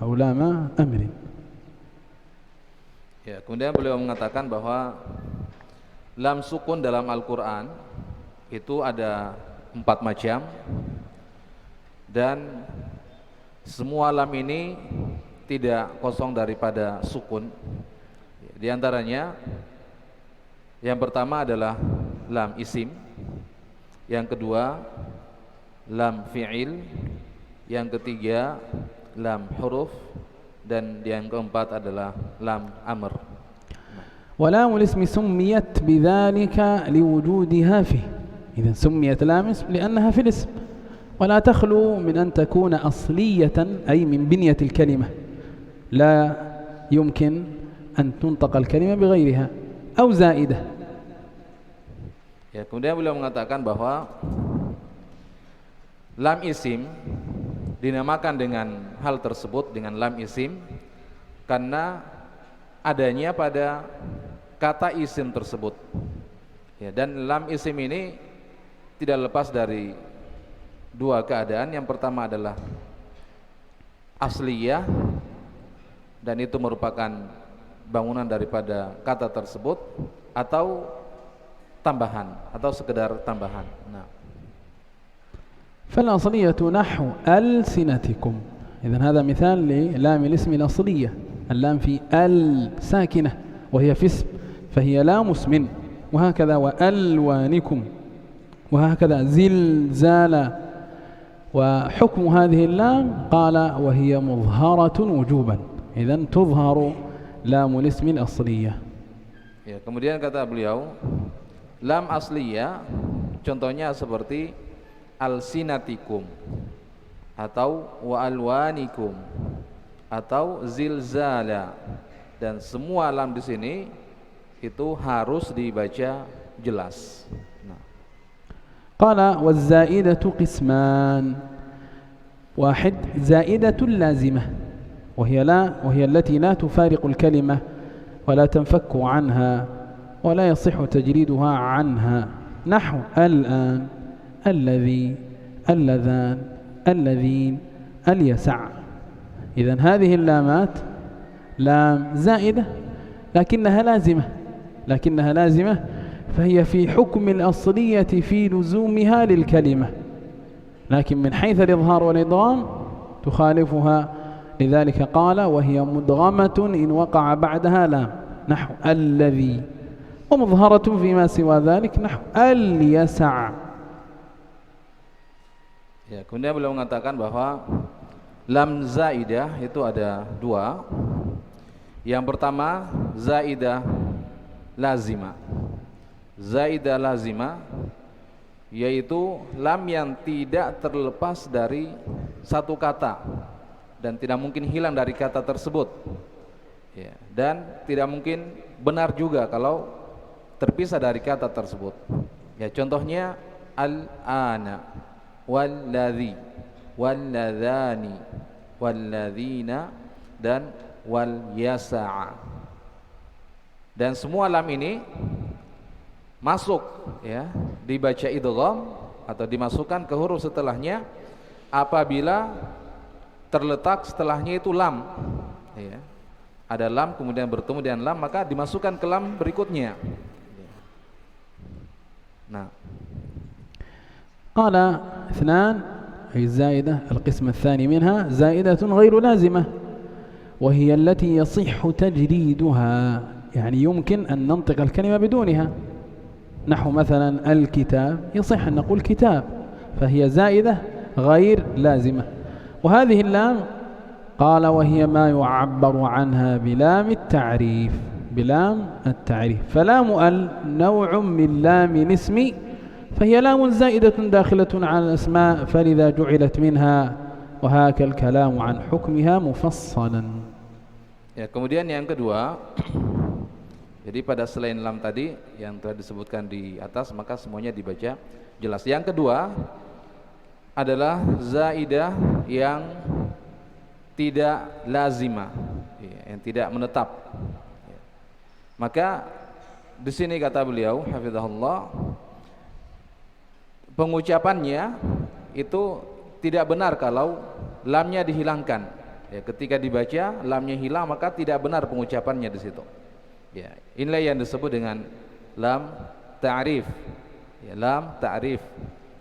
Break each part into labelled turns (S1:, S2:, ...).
S1: أو لام أمر.
S2: Ya, kemudian beliau mengatakan bahwa lam sukun dalam Al-Quran itu ada 4 macam, dan semua lam ini tidak kosong daripada sukun. Di antaranya yang pertama adalah lam isim, yang kedua lam fi'il, yang ketiga lam huruf, dan yang keempat adalah lam amr.
S1: ولام الاسم سميت بذلك لوجودها فيه، إذا سميت لام اسم لأنها في الاسم، ولا تخلو من أن تكون أصلية أي من بنية الكلمة، لا يمكن أن تنطق الكلمة بغيرها أو زائدة.
S2: Ya, kemudian beliau mengatakan bahwa lam isim dinamakan dengan hal tersebut dengan lam isim karena adanya pada kata isim tersebut. Ya, dan lam isim ini tidak lepas dari 2 keadaan. Yang pertama adalah asliyah, dan itu merupakan bangunan daripada kata tersebut, atau tambahan atau sekedar tambahan. Nah,
S1: فالأصلية نحو ألسنتكم، إذن هذا مثال للام الاسم الأصلية، اللام في ساكنة وهي في اسم فهي لام اسم، وهكذا وألوانكم، وهكذا زلزال. وحكم هذه اللام قال وهي مظهرة وجوبا، إذن تظهر لام الاسم الأصلية.
S2: ya, kemudian kata beliau, lam asliyah contohnya seperti alsinatikum atau wa alwanikum atau zilzala, dan semua lam di sini itu harus dibaca jelas. Nah.
S1: قال والزائدة قسمان، واحد زائدة لازمة وهي التي لا تفارق الكلمة ولا تنفك عنها ولا يصح تجريدها عنها، نحو الآن، الذي، اللذان، الذين، اليسع. إذن هذه اللامات لام زائدة لكنها لازمة فهي في حكم الأصلية في لزومها للكلمة، لكن من حيث الإظهار والإدغام تخالفها، لذلك قال وهي مدغمة إن وقع بعدها لام، نحو الذي، ومظهرة فيما سوى ذلك نحو اليسع.
S2: Ya, kemudian beliau mengatakan bahwa lam zaidah itu ada 2. Yang pertama zaidah lazimah. Zaidah lazimah yaitu lam yang tidak terlepas dari satu kata dan tidak mungkin hilang dari kata tersebut. Ya, dan tidak mungkin benar juga kalau terpisah dari kata tersebut. Ya, contohnya al-ana, walladzi, walladzani, walladzina, dan wal yasa'a. Dan semua lam ini masuk, ya, dibaca idgham atau dimasukkan ke huruf setelahnya apabila terletak setelahnya itu lam, ya. Ada lam kemudian bertemu dengan lam, maka dimasukkan ke lam berikutnya. Nah,
S1: قال 2 أي الزائدة، القسم الثاني منها زائدة غير لازمة، وهي التي يصح تجريدها، يعني يمكن أن ننطق الكلمة بدونها، نحو مثلا الكتاب يصح أن نقول كتاب، فهي زائدة غير لازمة. وهذه اللام قال وهي ما يعبر عنها بلام التعريف، فلام نوع من لام الاسم، فهي لام زائدة داخلة على الأسماء، فلذا جعلت منها، وهاك الكلام عن حكمها مفصلا.
S2: ya, kemudian yang kedua, jadi pada selain lam tadi yang telah disebutkan di atas, maka semuanya dibaca jelas. Yang kedua adalah zaidah yang tidak lazimah, yang tidak menetap. Maka di sini kata beliau hafizahullah, pengucapannya itu tidak benar kalau lamnya dihilangkan. Ya, ketika dibaca lamnya hilang maka tidak benar pengucapannya di situ. Ya, inilah yang disebut dengan lam ta'rif. Ya, lam ta'rif.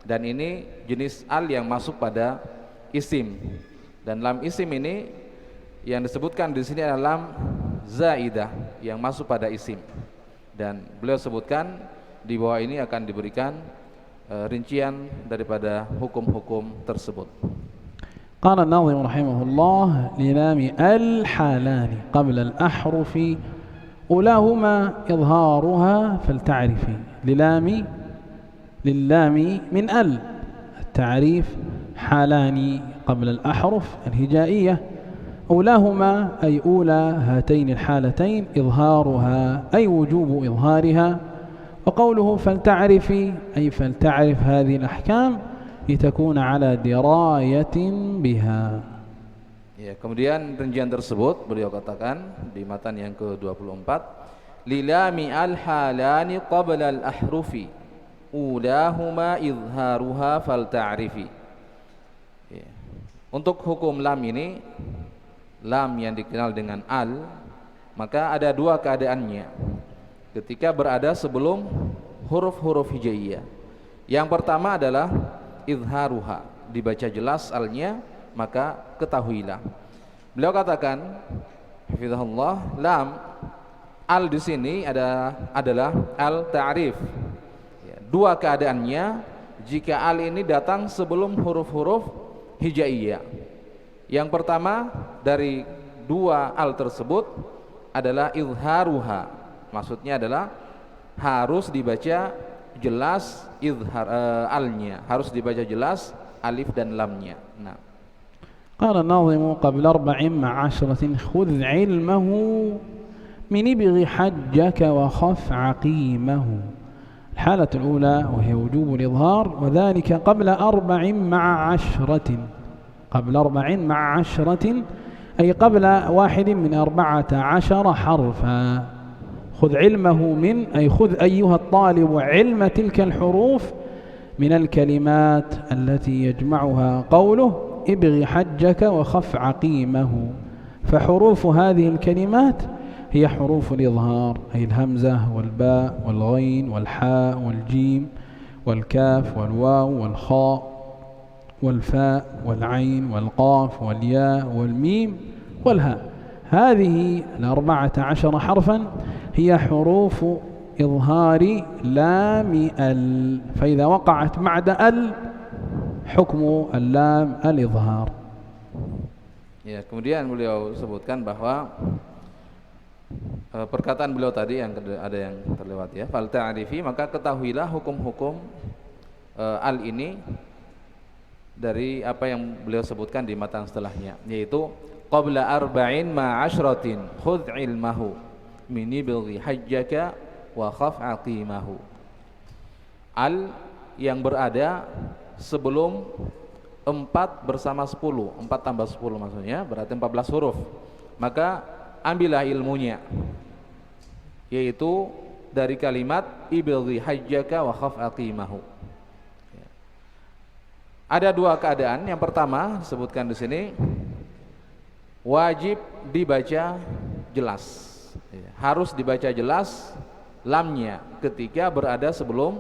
S2: Dan ini jenis al yang masuk pada isim. Dan lam isim ini yang disebutkan di sini adalah lam zaidah yang masuk pada isim. Dan beliau sebutkan di bawah ini akan diberikan rincian daripada hukum-hukum tersebut.
S1: قال الناظم رحمه الله للام الحالان قبل الأحرف أولاهما إظهارها فلتعرفي للام من التعريف حالان قبل الأحرف الهجائية أولاهما أي أولى هاتين الحالتين إظهارها أي وجوب إظهارها وقوله فلتعرفي أي فلتعرف هذه الأحكام لتكون على دراية بها.
S2: Ya, kemudian rincian tersebut beliau katakan di matan yang ke-24 lilami al-halani qabla al-ahrufi ulahuma izharuha falta'rifi. Ya. Untuk hukum lam ini, lam yang dikenal dengan al, maka ada dua keadaannya ketika berada sebelum huruf-huruf hijaiyah. Yang pertama adalah izharuha, dibaca jelas alnya, maka ketahuilah. Beliau katakan hafizahullah, lam al di sini adalah al ta'rif. Ya, dua keadaannya jika al ini datang sebelum huruf-huruf hijaiyah. Yang pertama dari dua al tersebut adalah izharuha. Maksudnya adalah harus dibaca jelas alnya, harus dibaca jelas alif dan lamnya. Nah.
S1: قال الناظم قبل 4 مع 10 خذ علمه من ابغ حجك وخف عقيمه. الحالة الأولى وهي وجوب الإظهار وذلك قبل 4 مع 10 قبل 4 مع 10 أي قبل 1 من 14 حرفا. خذ علمه من أي خذ أيها الطالب علم تلك الحروف من الكلمات التي يجمعها قوله ابغ حجك وخف عقيمه. فحروف هذه الكلمات هي حروف الإظهار أي الهمزة والباء والغين والحاء والجيم والكاف والواو والخاء والفاء والعين والقاف والياء والميم والهاء. هذه 14 حرفا هي حروف إظهار لام ال، فإذا وقعت بعد ال حكم اللام الإظهار.
S2: Ya, kemudian beliau sebutkan bahwa perkataan beliau tadi yang ada yang terlewat ya, fal ta'rifi, maka ketahuilah hukum-hukum al ini dari apa yang beliau sebutkan di matan setelahnya, yaitu qabla 4 ma 'ashratin khudh ilmahu min ibghi hajjaka wa khaf aqimahu. Al yang berada sebelum 4 bersama 10, 4 tambah 10 maksudnya berarti 14 huruf, maka ambillah ilmunya, yaitu dari kalimat ibghi hajjaka wa khaf aqimahu. Ada dua keadaan. Yang pertama disebutkan di sini wajib dibaca jelas, harus dibaca jelas lamnya ketika berada sebelum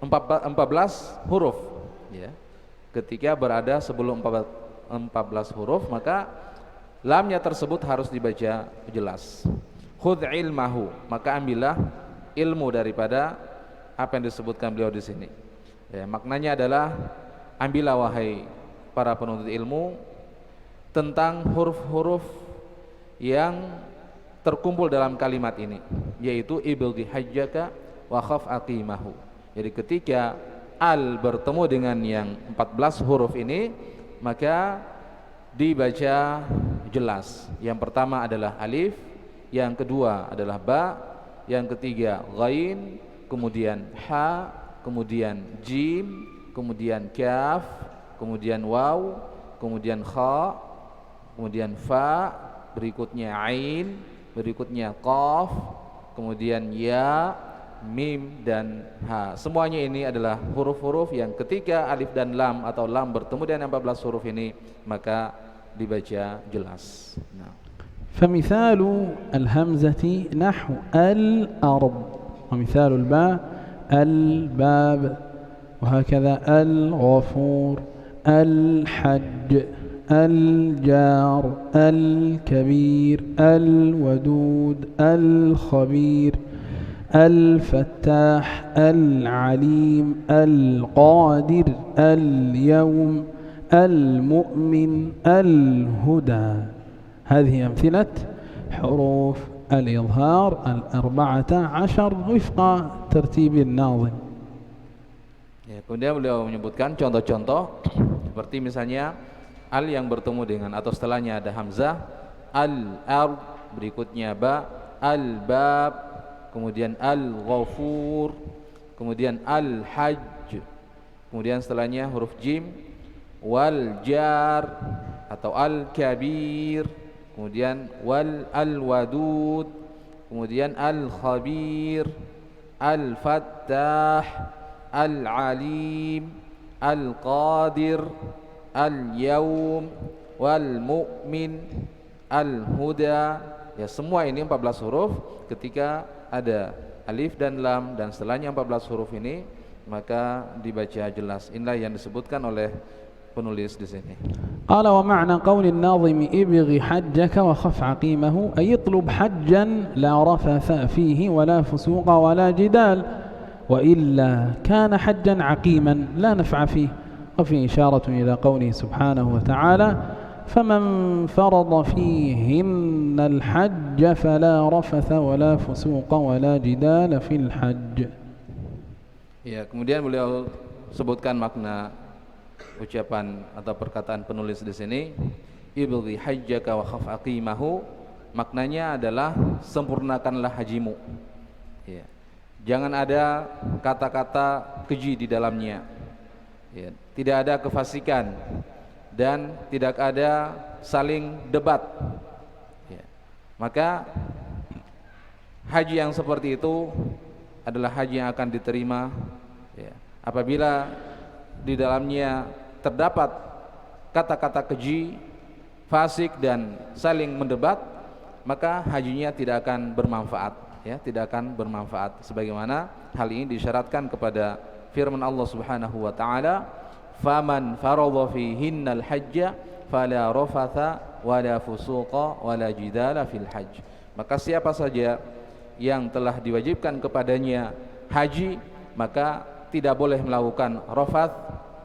S2: 14 huruf ya. Ketika berada sebelum 14 huruf maka lamnya tersebut harus dibaca jelas. Khudh ilmahu, maka ambillah ilmu daripada apa yang disebutkan beliau di sini ya, maknanya adalah ambillah wahai para penuntut ilmu tentang huruf-huruf yang terkumpul dalam kalimat ini, yaitu ibghi hajjaka wa khaf aqimahu. Jadi ketika al bertemu dengan yang 14 huruf ini maka dibaca jelas. Yang pertama adalah alif, yang kedua adalah ba, yang ketiga ghain, kemudian ha, kemudian jim, kemudian kaf, kemudian waw, kemudian kha, kemudian fa, berikutnya ain, berikutnya qaf, kemudian ya, mim dan ha. Semuanya ini adalah huruf-huruf yang ketika alif dan lam atau lam bertemu dengan 14 huruf ini maka dibaca jelas. Nah.
S1: فمثال الهمزة نحو الأرض، ومثال الباء الباب، وهكذا الغفور الحج الجار الكبير الودود الخبير الفتاح العليم القادر اليوم المؤمن الهدى. هذه أمثلة حروف الإظهار 14 وفق ترتيب الناظم.
S2: Ya, kemudian beliau menyebutkan contoh-contoh seperti misalnya al yang bertemu dengan atau setelahnya ada hamzah, al-ard, berikutnya ba, al-bab, kemudian al-ghafur, kemudian al-hajj, kemudian setelahnya huruf jim, wal jar atau al-kabir, kemudian wal al-wadud, kemudian al-khabir, al-fattah, al-alim, al-qadir, al-yawm, wal-mu'min, al-huda. Ya, semua ini 14 huruf. Ketika ada alif dan lam dan setelahnya 14 huruf ini, maka dibaca jelas. Inilah yang disebutkan oleh penulis di sini.
S1: قال ومعنى قول الناظم ابغ حجك وخف عقيمه أي اطلب حجا لا رفث فيه ولا فسوق ولا جدال، وإلا كان حجا عقيما لا نفع فيه. وفي إشارة إلى قوله سبحانه وتعالى فمن فرض فيهن الحج فلا رفث ولا فسوق ولا جدال في الحج.
S2: Ya, kemudian beliau sebutkan makna ucapan atau perkataan penulis di sini, ibghi hajjaka wa khaf aqimahu, maknanya adalah sempurnakanlah hajimu. Ya. Jangan ada kata-kata keji di dalamnya. Ya. Tidak ada kefasikan dan tidak ada saling debat. Ya. Maka haji yang seperti itu adalah haji yang akan diterima, ya, apabila di dalamnya terdapat kata-kata keji, fasik dan saling mendebat, maka hajinya tidak akan bermanfaat, ya, tidak akan bermanfaat. Sebagaimana hal ini disyaratkan kepada firman Allah Subhanahu wa taala, "Faman faradha fihinnal hajja fala rafatha wala fusuqa wala jidala fil hajj." Maka siapa saja yang telah diwajibkan kepadanya haji, maka tidak boleh melakukan rafath,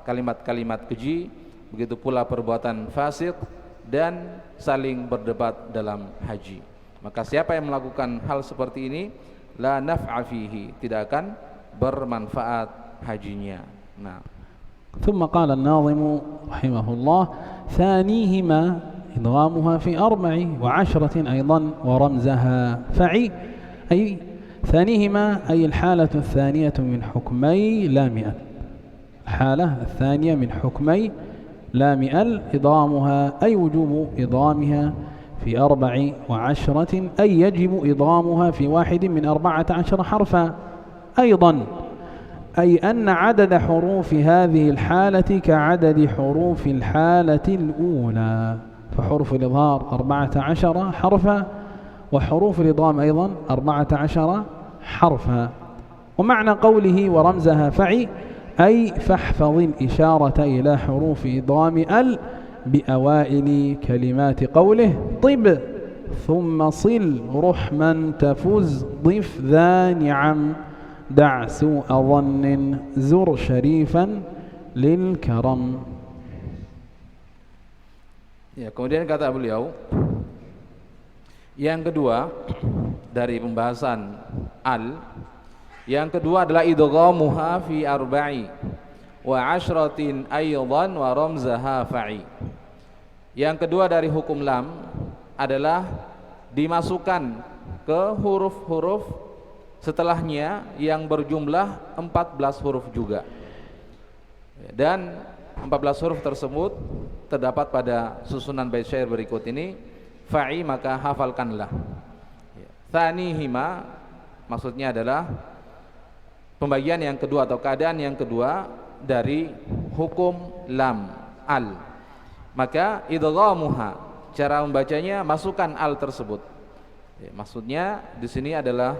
S2: kalimat-kalimat keji, begitu pula perbuatan fasik dan saling berdebat dalam haji. Maka siapa yang melakukan hal seperti ini, la naf'a fihi, tidak akan bermanfaat hajinya. Nah,
S1: ثم قال الناظم رحمه الله ثانيهما إدغامها في 14 أيضا ورمزها فعي، أي ثانيهما أي الحالة الثانية من حكمي لام ال، الحالة الثانية من حكمي لام ال إضغامها أي وجوب إضغامها في 14، أي يجب إضغامها في واحد من 14 حرفا أيضا، أي أن عدد حروف هذه الحالة كعدد حروف الحالة الأولى، فحروف الإظهار 14 حرفا وحروف الإضغام أيضا 14 حرفا. ومعنى قوله ورمزها فعي أي فاحفظ الإشارة إلى حروف إضغام ال بأوائل كلمات قوله طب ثم صل رحما تفز ضف ذا نعم دع سوء ظن زر شريفا للكرم.
S2: Ya, kemudian kata beliau, yang kedua dari pembahasan al, yang kedua adalah idghamuha fi arba'i wa 'ashratin aydan wa ramzaha fa'i. Yang kedua dari hukum lam adalah dimasukkan ke huruf-huruf setelahnya yang berjumlah 14 huruf juga. Dan 14 huruf tersebut terdapat pada susunan bait syair berikut ini, fa'i, maka hafalkanlah. Tsanihima maksudnya adalah pembagian yang kedua atau keadaan yang kedua dari hukum lam al. maka idghamuha, cara membacanya masukkan al tersebut. Ya, maksudnya di sini adalah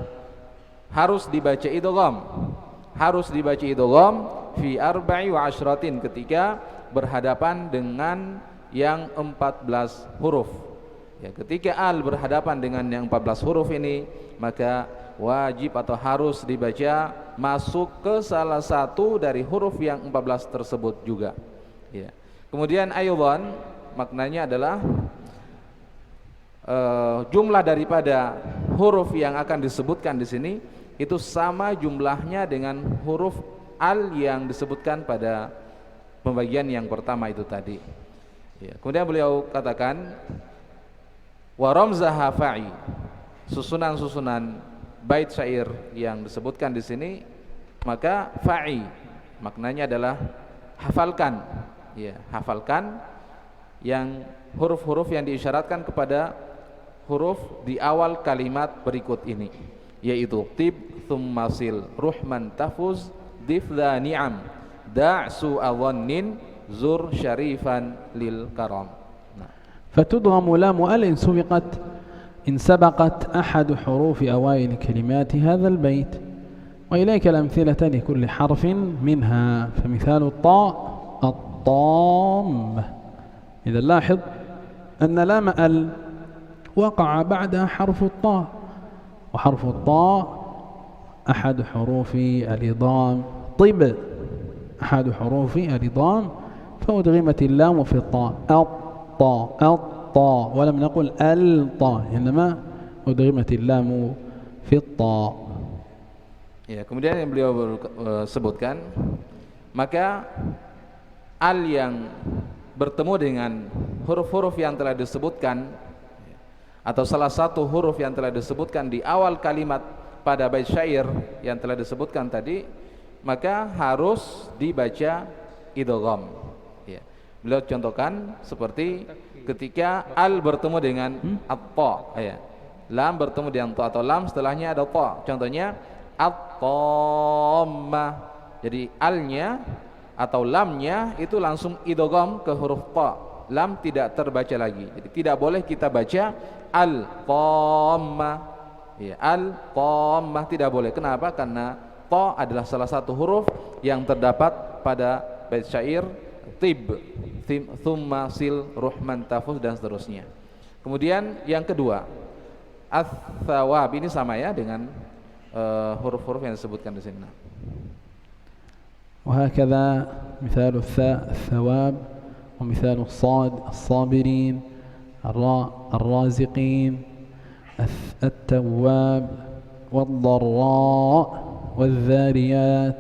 S2: harus dibaca idgham. Harus dibaca idgham fi arba'i wa asyratin, ketika berhadapan dengan yang 14 huruf. Ya, ketika al berhadapan dengan yang 14 huruf ini, maka wajib atau harus dibaca masuk ke salah satu dari huruf yang 14 tersebut juga. Ya. Kemudian aydan maknanya adalah jumlah daripada huruf yang akan disebutkan di sini itu sama jumlahnya dengan huruf al yang disebutkan pada pembagian yang pertama itu tadi. Ya. Kemudian beliau katakan wa ramzaha fa'i, susunan-susunan bait syair yang disebutkan di sini, maka fa'i maknanya adalah hafalkan. Ya, hafalkan yang huruf-huruf yang diisyaratkan kepada huruf di awal kalimat berikut ini, yaitu tib, thumma sil, ruhman tafuz, difdha ni'am, da'su adhannin, zur syarifan lil karam.
S1: فتدغم لام ال إن سبقت أحد حروف أوائل كلمات هذا البيت. وإليك الأمثلة لكل حرف منها. فمثال الطاء الطامة، إذا لاحظ أن لام ال وقع بعدها حرف الطاء، وحرف الطاء أحد حروف الإضغام. طب أحد حروف الإضغام، فأدغمت اللام في الطاء، الطاء، ولم نقل الطاء، إنما أدغمت اللام في الطاء.
S2: Ya, kemudian yang beliau sebutkan, maka al yang bertemu dengan huruf-huruf yang telah disebutkan atau salah satu huruf yang telah disebutkan di awal kalimat pada bait syair yang telah disebutkan tadi, maka harus dibaca idgham. Ya. Beliau contohkan seperti ketika al bertemu dengan at-ta, ya. Lam bertemu dengan ta atau lam setelahnya ada ta. Contohnya at-tammah. Jadi alnya atau lamnya itu langsung idgham ke huruf ta. Lam tidak terbaca lagi. Jadi tidak boleh kita baca al-tammah. Ya, al-tammah tidak boleh. Kenapa? Karena ta adalah salah satu huruf yang terdapat pada bait syair tib, thumma sil, ruhman tafuz dan seterusnya. Kemudian yang kedua, ats-tsawab, ini sama ya dengan huruf-huruf yang disebutkan di sini.
S1: وهكذا مثال الثاء الثواب، ومثال الصاد الصابرين، الراء الرازقين، التواب، والضراء، والذاريات،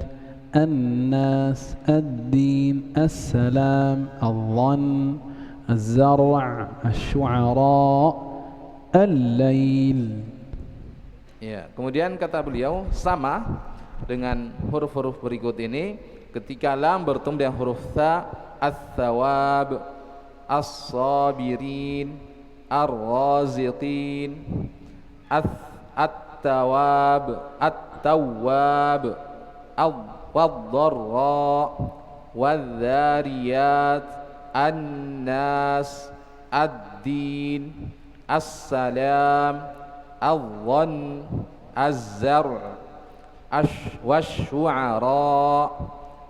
S1: الناس، الدين، السلام، الظن، الزرع، الشعراء، الليل.
S2: Ya, kemudian kata beliau sama dengan huruf-huruf berikut ini, ketika lam bertemu dengan huruf tha, ats-tsawab, as-sabirin, ar-raziqin, at-tawab, at-tawwab, wad-dharra, wadh-dhariyat, an-nas, ad-din, as-salam, adh-dhann, az-zar', wasyu'ara,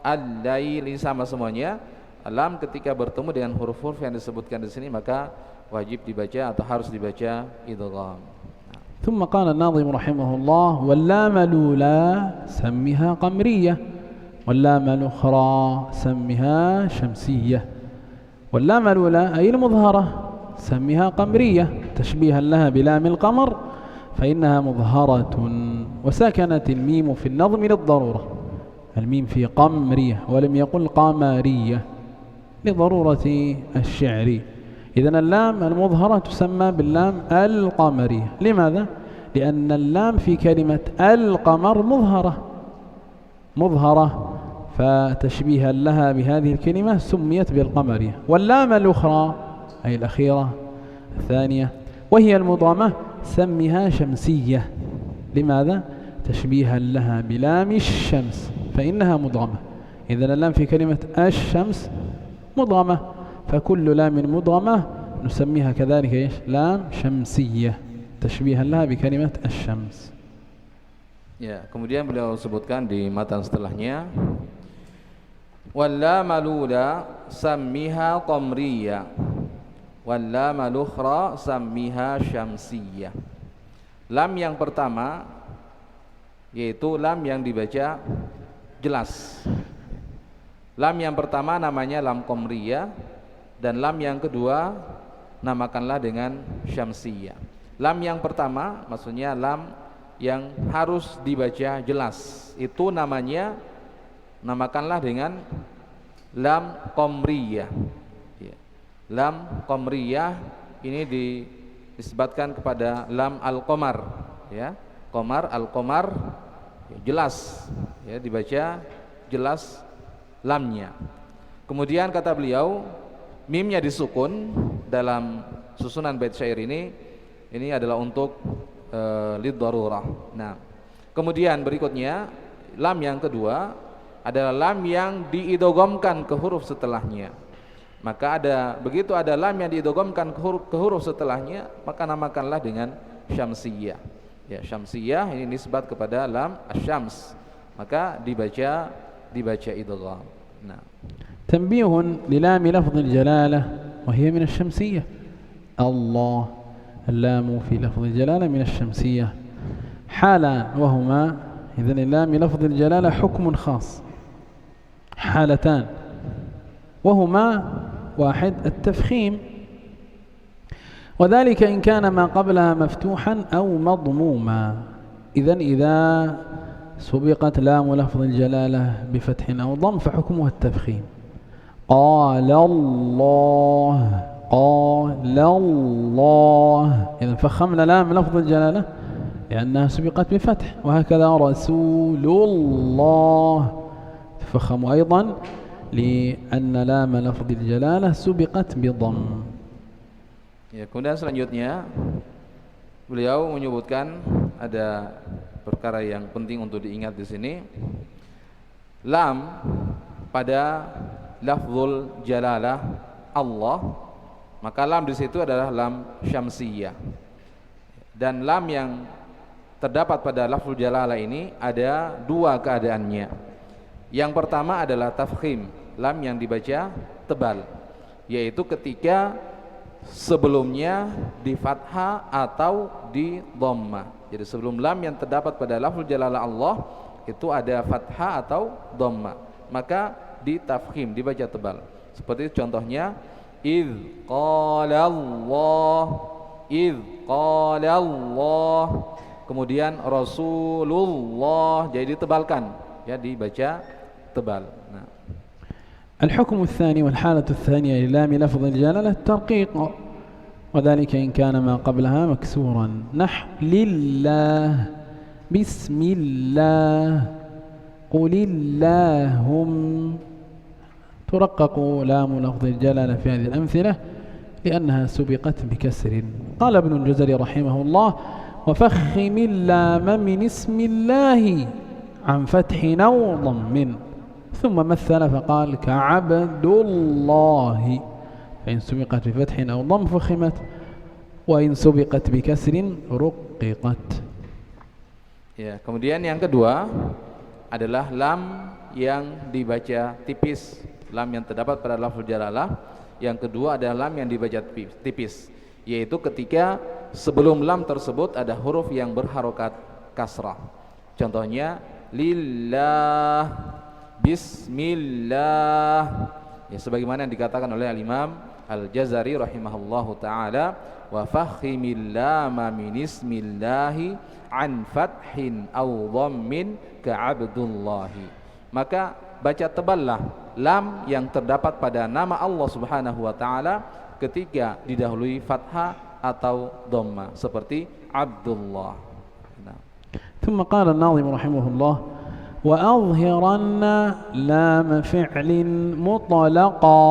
S2: al-lail. Ini sama semuanya. Lam ketika bertemu dengan huruf-huruf yang disebutkan di sini, maka wajib dibaca atau harus dibaca idgham.
S1: ثم قال الناظم رحمه الله: واللام الأولى سمها قمرية، واللام الأخرى سمها شمسية. واللام الأولى أي المظهرة سمها قمرية تشبيها لها بلام القمر، فإنها مظهرة، وسكنت الميم في النظم للضرورة. الميم في قمرية ولم يقل قمرية لضرورة الشعر. إذن اللام المظهرة تسمى باللام القمرية. لماذا؟ لأن اللام في كلمة القمر مظهرة، فتشبيها لها بهذه الكلمة سميت بالقمرية. واللام الأخرى أي الأخيرة الثانية وهي المضامة سمها شمسية. لماذا؟ تشبيها لها بلام الشمس، فإنها مضغمة. إذن اللام في كلمة الشمس مضغمة، فكل لام مدغمة نسميها كذلك إيش؟ لام شمسية تشبيها لها بكلمة الشمس.
S2: Ya, kemudian beliau sebutkan di matan setelahnya, walla malula sammiha qamriya walla malukhra sammiha syamsiyah. Lam yang pertama yaitu lam yang dibaca jelas. Lam yang pertama namanya lam qamriya, dan lam yang kedua namakanlah dengan syamsiyah. Lam yang pertama maksudnya lam yang harus dibaca jelas, itu namakanlah dengan lam qamriyah. Lam qamriyah ini disebutkan kepada lam al-qamar, ya. Qamar, al-qamar, jelas, ya, dibaca jelas lamnya. Kemudian kata beliau, mimnya disukun dalam susunan bait syair ini adalah untuk lid darurah. Nah, kemudian berikutnya lam yang kedua adalah lam yang diidghamkan ke huruf setelahnya. Maka begitu ada lam yang diidghamkan ke huruf setelahnya, maka namakanlah dengan syamsiyah. Ya, syamsiyah ini nisbat kepada lam asy-syams, maka dibaca idgham. Nah,
S1: tanbihun li lam lafdh al-jalalah wa hiya min asy-syamsiyah. Allah اللام في لفظ الجلالة من الشمسية حالان، وهما إذن اللام لفظ الجلالة حكم خاص، حالتان، وهما واحد التفخيم، وذلك إن كان ما قبلها مفتوحا أو مضموما. إذن إذا سبقت لام لفظ الجلالة بفتح أو ضم فحكمها التفخيم. قال الله، قال الله، إذا فخمنا لام لفظ الجلالة لأنها سبقت بفتح. وهكذا رسول الله تفخم أيضا لأن لام لفظ الجلالة سبقت بضم.
S2: Ya, kemudian selanjutnya beliau menyebutkan ada perkara yang penting untuk diingat di sini. Lam pada lafzul jalalah Allah, maka lam di situ adalah lam syamsiyah. Dan lam yang terdapat pada lafzul jalalah ini ada dua keadaannya. Yang pertama adalah tafkhim, lam yang dibaca tebal, yaitu ketika sebelumnya di fathah atau di dhammah. Jadi sebelum lam yang terdapat pada lafzul jalalah Allah itu ada fathah atau dhammah, maka ditafkhim, dibaca tebal. Seperti contohnya idz qala Allah, kemudian Rasulullah, jadi ditebalkan, ya, dibaca tebal. Nah,
S1: الحكم الثاني والحالة الثانية للام لفظ الجلالة الترقيق، وذلك إن كان ما قبلها مكسورا نحو لله، بسم الله، قل اللهم. ترقق لام لفظ الجلالة في هذه الأمثلة لأنها سبقت بكسر. قال ابن الجزري رحمه الله: وفخم اللام من اسم الله عن فتح أو ضم. ثم مثل فقال كعبد الله، فإن سبقت بفتح أو ضم فخمت، وإن سبقت بكسر رققت.
S2: Ya, kemudian yang kedua adalah lam yang dibaca tipis, lam yang terdapat pada lafzul jalalah. Yang kedua adalah lam yang dibaca tipis, yaitu ketika sebelum lam tersebut ada huruf yang berharokat kasrah. Contohnya lillah, bismillah, ya, sebagaimana yang dikatakan oleh al-Imam Al-Jazari rahimahullahu taala, wa fakhimil lama min ismillahi an fathin aw dhammin ka'abdullahi. Maka baca teballah lam yang terdapat pada nama Allah Subhanahu wa taala ketika didahului fathah atau dhamma, seperti Abdullah. Nah.
S1: ثم قال الناظم رحمه الله: وأظهرن لام فعل مطلقا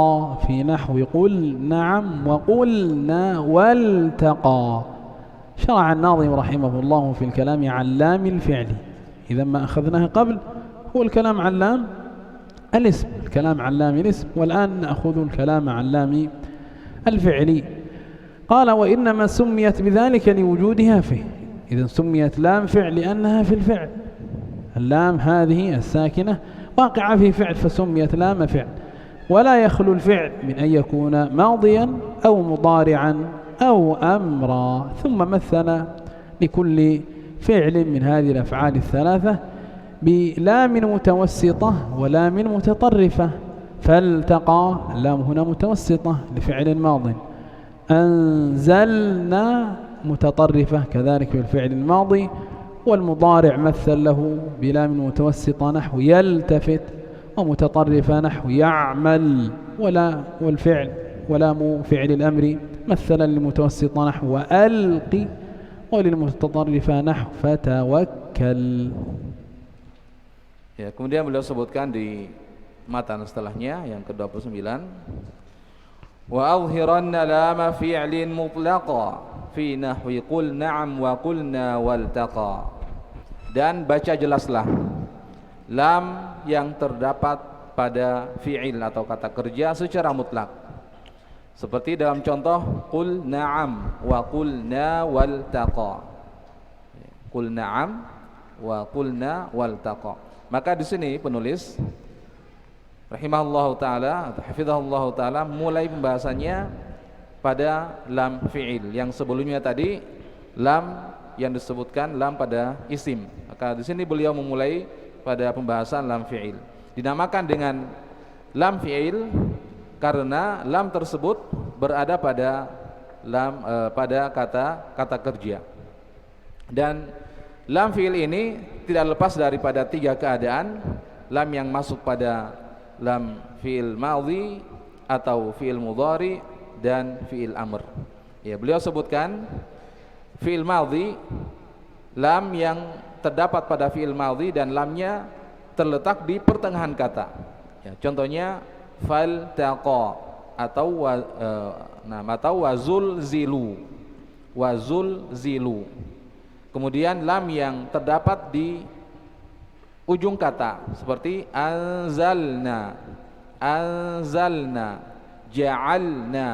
S1: في نحو قل نعم وقلنا والتقى. شرع الناظم رحمه الله في الكلام عن لام الفعل. إذا ما أخذناه قبل هو الكلام عن لام الاسم، الكلام عن لام الاسم. والآن نأخذ الكلام عن لام الفعل. قال وإنما سميت بذلك لوجودها فيه. إذن سميت لام فعل لأنها في الفعل، اللام هذه الساكنة واقعة في فعل فسميت لام فعل، ولا يخلو الفعل من أن يكون ماضيا أو مضارعا أو أمرا. ثم مثل لكل فعل من هذه الأفعال الثلاثة بلام متوسطة ولام متطرفة. فالتقى، اللام هنا متوسطة لفعل ماض، أنزلنا متطرفة كذلك في الفعل الماضي، والمضارع مثل له بلام متوسطة نحو يلتفت، ومتطرفة نحو يعمل، والفعل ولام فعل الأمر مثلا للمتوسطة نحو ألقي، وللمتطرفة نحو فتوكل.
S2: Ya, kemudian beliau sebutkan di matan setelahnya yang ke-29, wa adhiranna lama fi'lin mutlaqa fi nahwi qul na'am wa qulna waltaqa. Dan baca jelaslah lam yang terdapat pada fi'il atau kata kerja secara mutlak, seperti dalam contoh qul na'am wa qulna waltaqa. Qul na'am wa qulna waltaqa. Maka di sini penulis rahimahullahu taala atau hafizahullahu taala mulai pembahasannya pada lam fi'il. Yang sebelumnya tadi lam yang disebutkan lam pada isim. Maka di sini beliau memulai pada pembahasan lam fi'il. Dinamakan dengan lam fi'il karena lam tersebut berada pada pada kata kerja. Dan lam fi'il ini tidak lepas daripada tiga keadaan: lam yang masuk pada lam fi'il madhi atau fi'il mudhari dan fi'il amr. Ya, beliau sebutkan fi'il madhi, lam yang terdapat pada fi'il madhi dan lamnya terletak di pertengahan kata. Ya, contohnya faltaqa atau wazul zilu. Kemudian lam yang terdapat di ujung kata seperti anzalna, ja'alna.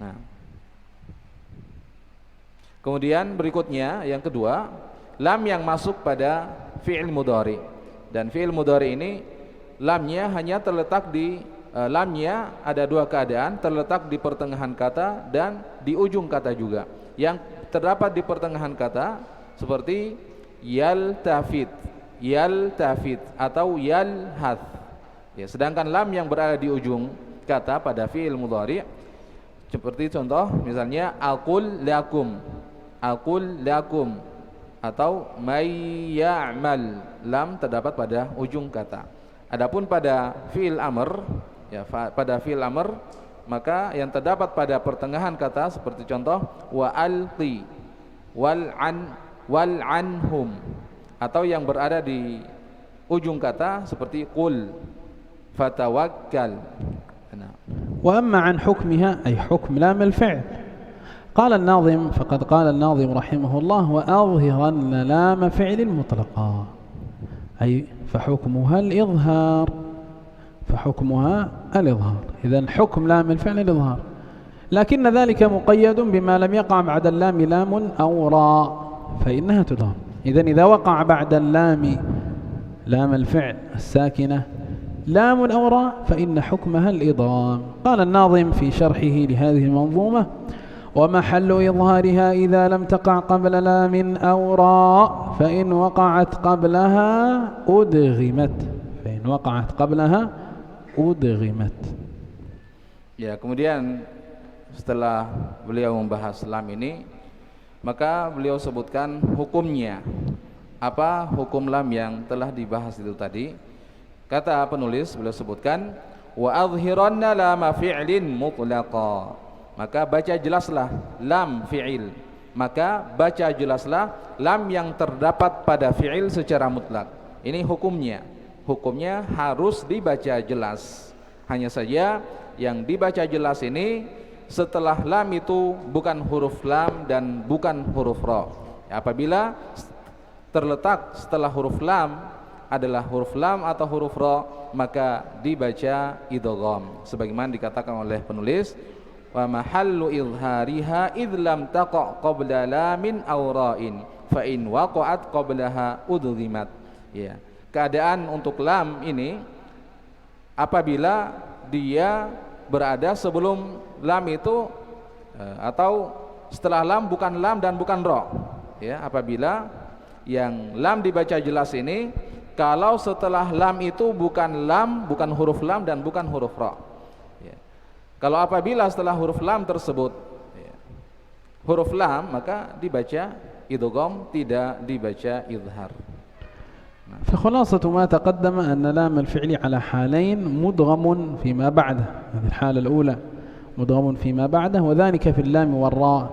S2: Nah, kemudian berikutnya yang kedua, lam yang masuk pada fi'il mudhari. Dan fi'il mudhari ini lamnya hanya terletak di lamnya ada dua keadaan, terletak di pertengahan kata dan di ujung kata juga. Yang terdapat di pertengahan kata seperti yaltafit atau yalhath. Ya, sedangkan lam yang berada di ujung kata pada fi'il mudhari seperti contoh misalnya aqul lakum atau may ya'mal, lam terdapat pada ujung kata. Adapun pada fi'il amr, ya pada fi'il amr maka yang terdapat pada pertengahan kata seperti contoh wa alqi wal anhum, atau yang berada di ujung kata seperti qul fatawakkal.
S1: Wa amma an hukmiha ay hukm lam al-fi'l, قال الناظم فقد قال الناظم رحمه الله وأظهرن لام فعل مطلقا، أي فحكمها الإظهار، إذن حكم لام الفعل الإظهار، لكن ذلك مقيد بما لم يقع بعد اللام لام أو راء فإنها تظهر. إذن إذا وقع بعد اللام لام الفعل الساكنة لام أو راء فإن حكمها الإضغام. قال الناظم في شرحه لهذه المنظومة ومحل إظهارها إذا لم تقع قبل لام أو راء فإن وقعت قبلها أدغمت.
S2: Ya, kemudian setelah beliau membahas lam ini, maka beliau sebutkan hukumnya. Apa hukum lam yang telah dibahas itu tadi? Kata penulis, beliau sebutkan wa adhiranna lama fi'lin mutlaqa, maka baca jelaslah lam fi'il, maka baca jelaslah lam yang terdapat pada fi'il secara mutlak. Ini hukumnya harus dibaca jelas. Hanya saja yang dibaca jelas ini setelah lam itu bukan huruf lam dan bukan huruf ra. Apabila terletak setelah huruf lam adalah huruf lam atau huruf ra, maka dibaca idgham sebagaimana dikatakan oleh penulis, wa mahallu izhariha id lam taqa qabla lamin aw ra'in fa in waqa'at qablaha udghimat. Ya, keadaan untuk lam ini apabila dia berada sebelum lam itu atau setelah lam, bukan lam dan bukan ra. Ya, apabila yang lam dibaca jelas ini, kalau setelah lam itu bukan lam, bukan huruf lam dan bukan huruf ra. Ya. Kalau apabila setelah huruf lam tersebut huruf lam, maka dibaca idgham, tidak dibaca izhar.
S1: فخلاصة ما تقدم أن لام الفعل على حالين: مدغم فيما بعده، هذه الحالة الأولى، مدغم فيما بعده، وذلك في اللام والراء،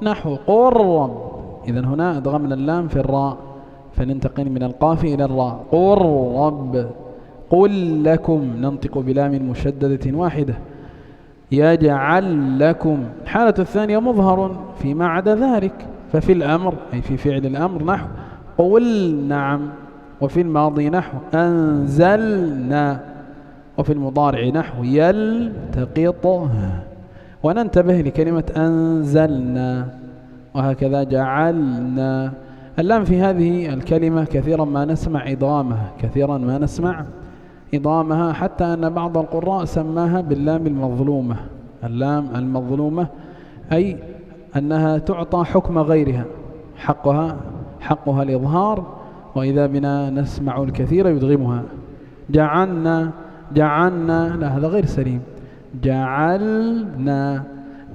S1: نحو قرب. إذن هنا أدغمنا اللام في الراء، فننتقل من القاف إلى الراء. قرب. قل لكم، ننطق بلام مشددة واحدة. يجعل لكم. الحالة الثانية مظهر فيما عدا ذلك، ففي الأمر أي في فعل الأمر نحو قل نعم، وفي الماضي نحو أنزلنا، وفي المضارع نحو يلتقط. وننتبه لكلمة أنزلنا، وهكذا جعلنا. اللام في هذه الكلمة كثيرا ما نسمع إدغامها، كثيرا ما نسمع إدغامها، حتى أن بعض القراء سماها باللام المظلومة. اللام المظلومة أي أنها تعطى حكم غيرها، حقها الإظهار، وإذا بنا نسمع الكثير يدغمها. جعلنا لا، هذا غير سليم. جعلنا،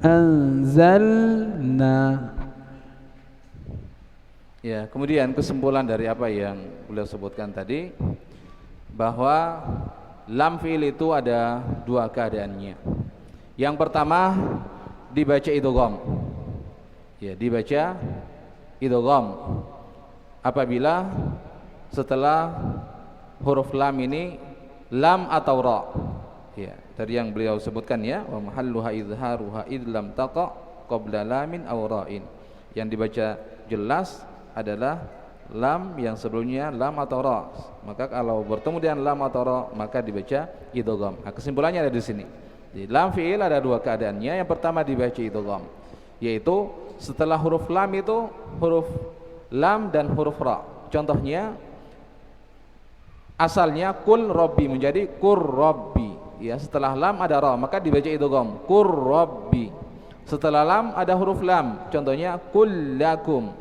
S1: أنزلنا.
S2: Ya, kemudian kesimpulan dari apa yang beliau sebutkan tadi, bahwa lam fi'il itu ada dua keadaannya. Yang pertama dibaca idgham. Ya, dibaca idgham apabila setelah huruf lam ini lam atau ra. Ya, dari yang beliau sebutkan ya, wa mahalluha izharuha id lam taqa qabla lamin aw ra'in. Yang dibaca jelas adalah lam yang sebelumnya lam atau ra. Maka kalau bertemu dengan lam atau ra, maka dibaca idgham. Nah, kesimpulannya ada di sini. Jadi lam fi'il ada dua keadaannya. Yang pertama dibaca idgham, yaitu setelah huruf lam itu huruf lam dan huruf ra. Contohnya asalnya kul rabbi menjadi kur rabbi. Ya, setelah lam ada ra, maka dibaca idgham kur rabbi. Setelah lam ada huruf lam, contohnya kul lakum,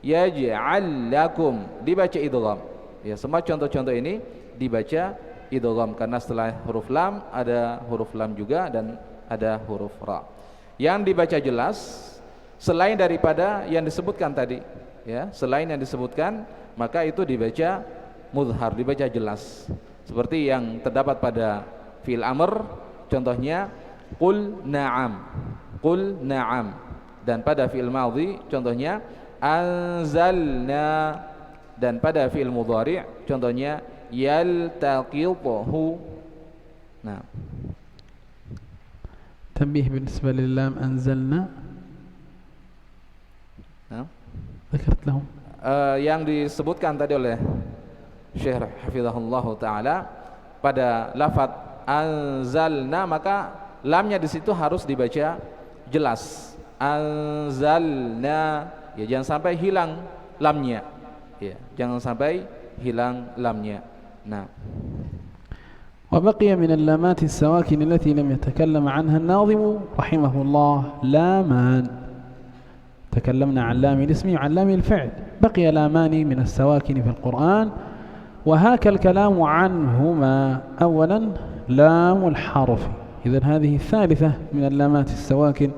S2: yaj'al lakum, dibaca idgham. Ya, semua contoh-contoh ini dibaca idgham karena setelah huruf lam ada huruf lam juga dan ada huruf ra. Yang dibaca jelas selain daripada yang disebutkan tadi, ya, selain yang disebutkan, maka itu dibaca mudhar, dibaca jelas. Seperti yang terdapat pada fi'il amr, contohnya qul na'am, qul na'am. Dan pada fi'il madhi contohnya anzalna, dan pada fi'il mudhari' contohnya yaltaqituhu. Nah,
S1: تنبيه بالنسبة للام أنزلنا. ذكرت لهم
S2: yang disebutkan tadi oleh Syekh Hafizahullah Ta'ala pada lafaz anzalna, maka lamnya di situ harus dibaca jelas. Anzalna, ya, jangan sampai hilang lamnya, ya, jangan sampai hilang lamnya. Nah,
S1: وبقي من اللامات السواكن التي لم يتكلم عنها الناظم رحمه الله لامان. تكلمنا عن لام الاسم وعن لام الفعل، بقي لامان من السواكن في القرآن، وهاك الكلام عنهما. أولا لام الحرف، إذن هذه الثالثة من اللامات السواكن،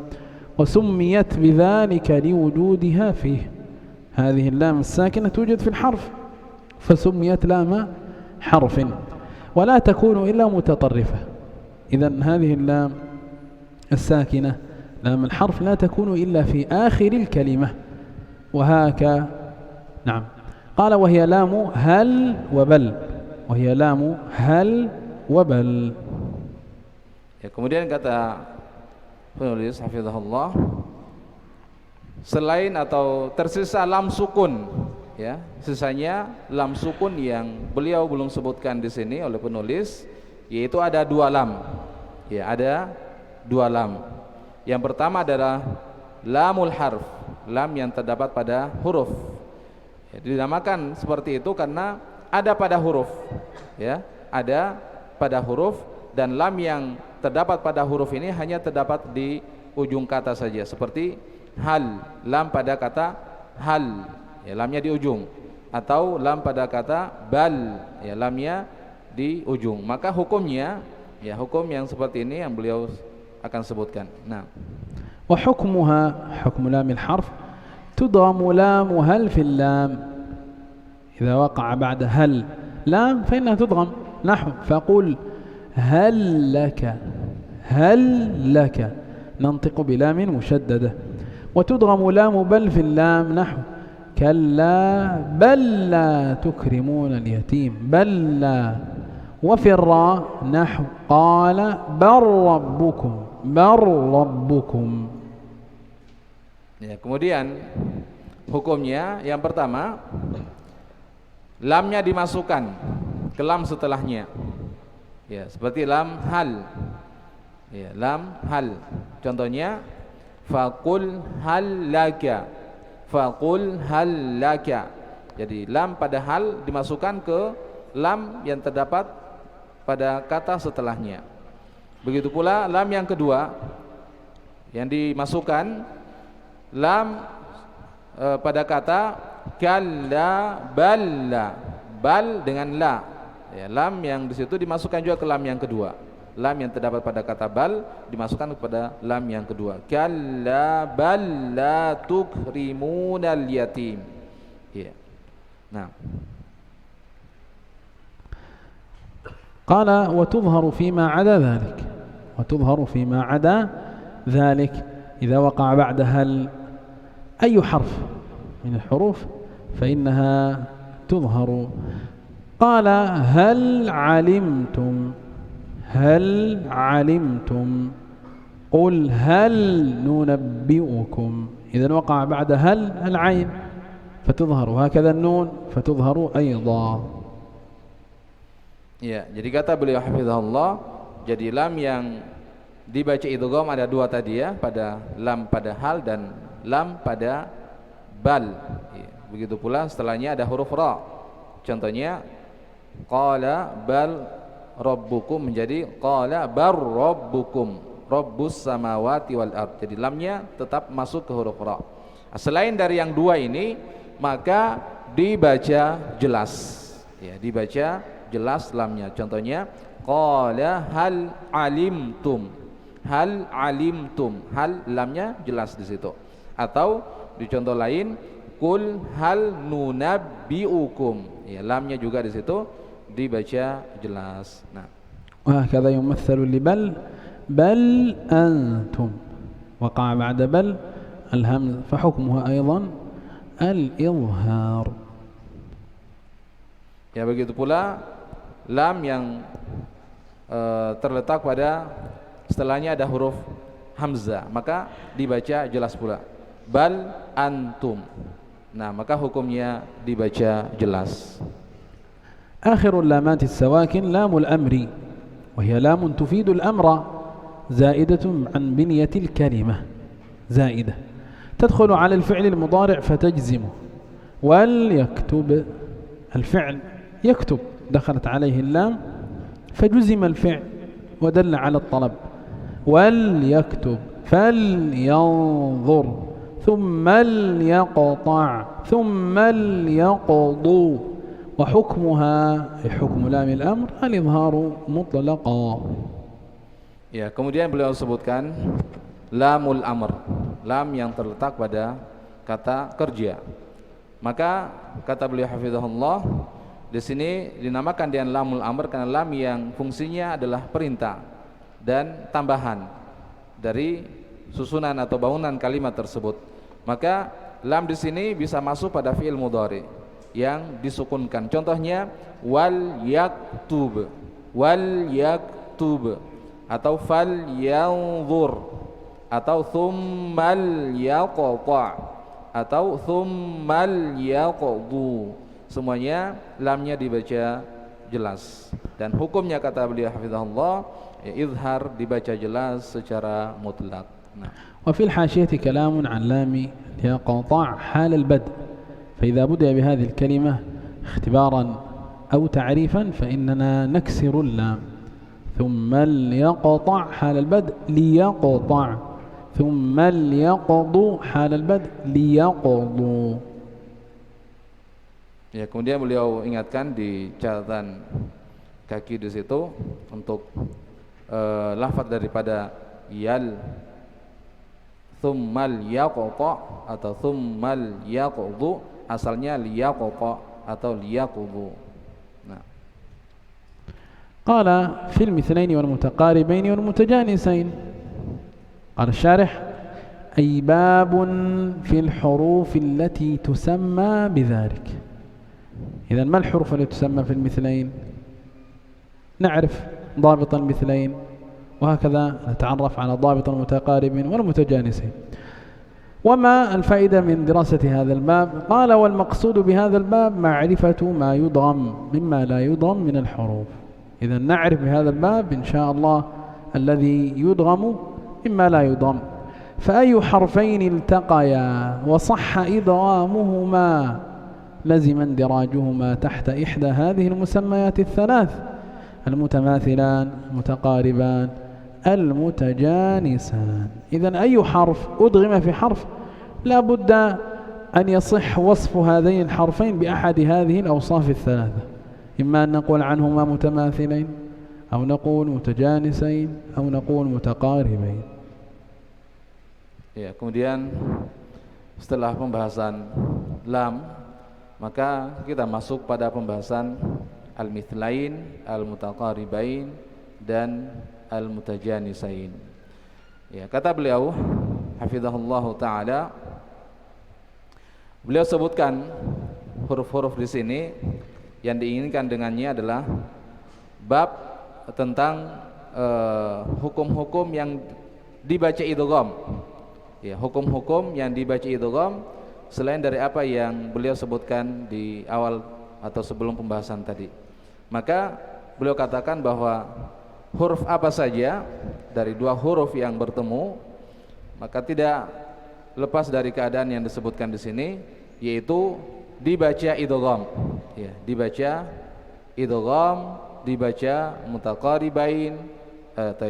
S1: وسميت بذلك لوجودها فيه. هذه اللام الساكنة توجد في الحرف فسميت لام حرف، ولا تكون إلا متطرفة. إذن هذه اللام الساكنة لام الحرف لا تكون إلا في آخر الكلمة. وهاك نعم قال وهي لام هل وبل، وهي لام هل وبل.
S2: Ya, kemudian kata penulis hafizahullah, selain atau tersisa lam sukun, ya. Sisanya lam sukun yang beliau belum sebutkan di sini oleh penulis, yaitu ada 2 lam. Ya, ada 2 lam. Yang pertama adalah lamul harf, lam yang terdapat pada huruf. Ya, dinamakan seperti itu karena ada pada huruf, ya, ada pada huruf, dan lam yang terdapat pada huruf ini hanya terdapat di ujung kata saja, seperti hal, lam pada kata hal, ya, lamnya di ujung, atau lam pada kata bal, ya, lamnya di ujung. Maka hukumnya, ya, hukum yang seperti ini yang beliau akan sebutkan. Nah,
S1: وحكمها حكم لام الحرف تضغم لام هل في اللام إذا وقع بعد هل لام فإنها تضغم، نحو فقل هل لك، هل لك ننطق بلام مشددة. وتضغم لام بل في اللام، نحو كلا بل لا تكرمون اليتيم، بل لا. وفي الراء نحو قال بل ربكم، بل ربكم.
S2: Ya, kemudian hukumnya yang pertama, lamnya dimasukkan ke lam setelahnya, ya, seperti lam hal, ya, lam hal. Contohnya faqul hal laka, faqul hal laka. Jadi lam pada hal dimasukkan ke lam yang terdapat pada kata setelahnya. Begitu pula lam yang kedua yang dimasukkan lam pada kata kalla balla, bal dengan la, ya, lam yang di situ dimasukkan juga ke lam yang kedua. Lam yang terdapat pada kata bal dimasukkan kepada lam yang kedua. Kalla bal la tukrimunal yatim. Ya. Nah.
S1: قال وتظهر فيما عدا ذلك، وتظهر فيما عدا ذلك إذا وقع بعد هل أي حرف من الحروف فإنها تظهر. قال هل علمتم، هل علمتم، قل هل ننبئكم. إذا وقع بعد هل العين فتظهر، وهكذا النون فتظهر أيضا.
S2: Ya, jadi kata beliau hafizahullah, jadi lam yang dibaca idgham ada 2 tadi, ya, pada lam pada hal dan lam pada bal. Ya, begitu pula setelahnya ada huruf ra. Contohnya qala bal rabbukum menjadi qala bar rabbukum, rabbus samawati wal ard. Jadi lamnya tetap masuk ke huruf ra. Selain dari yang 2 ini, maka dibaca jelas, ya, dibaca jelas lamnya. Contohnya qala hal alimtum, hal alimtum, hal lamnya jelas di situ. Atau di contoh lain qul hal nunabbiukum, ya, lamnya juga di situ dibaca jelas. Nah,
S1: وهكذا يمثل لبل بل أنتم وقع بعد بل الهمز فحكمها أيضا الإظهار.
S2: Ya, begitu pula lam yang terletak pada setelahnya ada huruf hamzah, maka dibaca jelas pula bal antum. Nah, maka hukumnya dibaca jelas.
S1: آخر اللامات السواكن لام الأمر، وهي لام تفيد الأمر، زائدة عن بنية الكلمة، زائدة تدخل على الفعل المضارع فتجزمه. وليكتب، الفعل يكتب دخلت عليه اللام فجزم الفعل ودل على الطلب. وليكتب، فلينظر، ثم ليقطع، ثم ليقضوا. وحكمها حكم لام الأمر الإظهار مطلقا.
S2: Ya, kemudian beliau sebutkan lamul amr, lam yang terletak pada kata kerja. Maka kata beliau hafizahullah, di sini dinamakan dengan lamul amr karena lam yang fungsinya adalah perintah dan tambahan dari susunan atau bangunan kalimat tersebut. Maka lam di sini bisa masuk pada fi'il mudhari yang disukunkan. Contohnya wal yaktub, wal yaktub, atau fal yanzur, atau thummal yaqta, atau thummal yaqdu. Semuanya lamnya dibaca jelas. Dan hukumnya kata beliau hafizahullah, izhar dibaca jelas secara mutlak. Nah.
S1: وفي الحاشية كلام عن لام يقطع حال البدء، فإذا بدأ بهذه الكلمة اختبارا أو تعريفا فإننا نكسر اللام، ثم ليقطع حال البدء ليقطع، ثم ليقضوا حال البدء ليقضوا.
S2: Ya, kemudian beliau ingatkan di catatan kaki di situ untuk lafaz daripada yal, thummal yaqta atau thummal yaqdu, asalnya liyaqta atau liyaqdu. Nah.
S1: قال في المثلين والمتقاربين والمتجانسين. قال الشارح أي باب في الحروف التي تسمى بذلك. إذن ما الحروف التي تسمى في المثلين؟ نعرف ضابط المثلين، وهكذا نتعرف على ضابط المتقاربين والمتجانسين. وما الفائدة من دراسة هذا الباب؟ قال والمقصود بهذا الباب معرفة ما يضغم مما لا يضغم من الحروف. إذا نعرف بهذا الباب إن شاء الله الذي يضغم مما لا يضغم. فأي حرفين التقيا وصح إضغامهما لزم اندراجهما تحت إحدى هذه المسميات الثلاث: المتماثلان، المتقاربان، المتجانسان. إذن أي حرف أدغم في حرف لا بد أن يصح وصف هذين الحرفين بأحد هذه الأوصاف الثلاثة، إما أن نقول عنهما متماثلين، أو نقول متجانسين، أو نقول متقاربين.
S2: Ya, kemudian setelah pembahasan lam, maka kita masuk pada pembahasan al-mithlain, al-mutaqaribain, dan al-mutajanisain. Ya, kata beliau hafizahullah taala, beliau sebutkan huruf-huruf di sini yang diinginkan dengannya adalah bab tentang hukum-hukum yang dibaca idgham. Ya, hukum-hukum yang dibaca idgham selain dari apa yang beliau sebutkan di awal atau sebelum pembahasan tadi. Maka beliau katakan bahwa huruf apa saja dari dua huruf yang bertemu maka tidak lepas dari keadaan yang disebutkan di sini, yaitu dibaca idgham. Ya, dibaca idgham, dibaca mutaqaribain,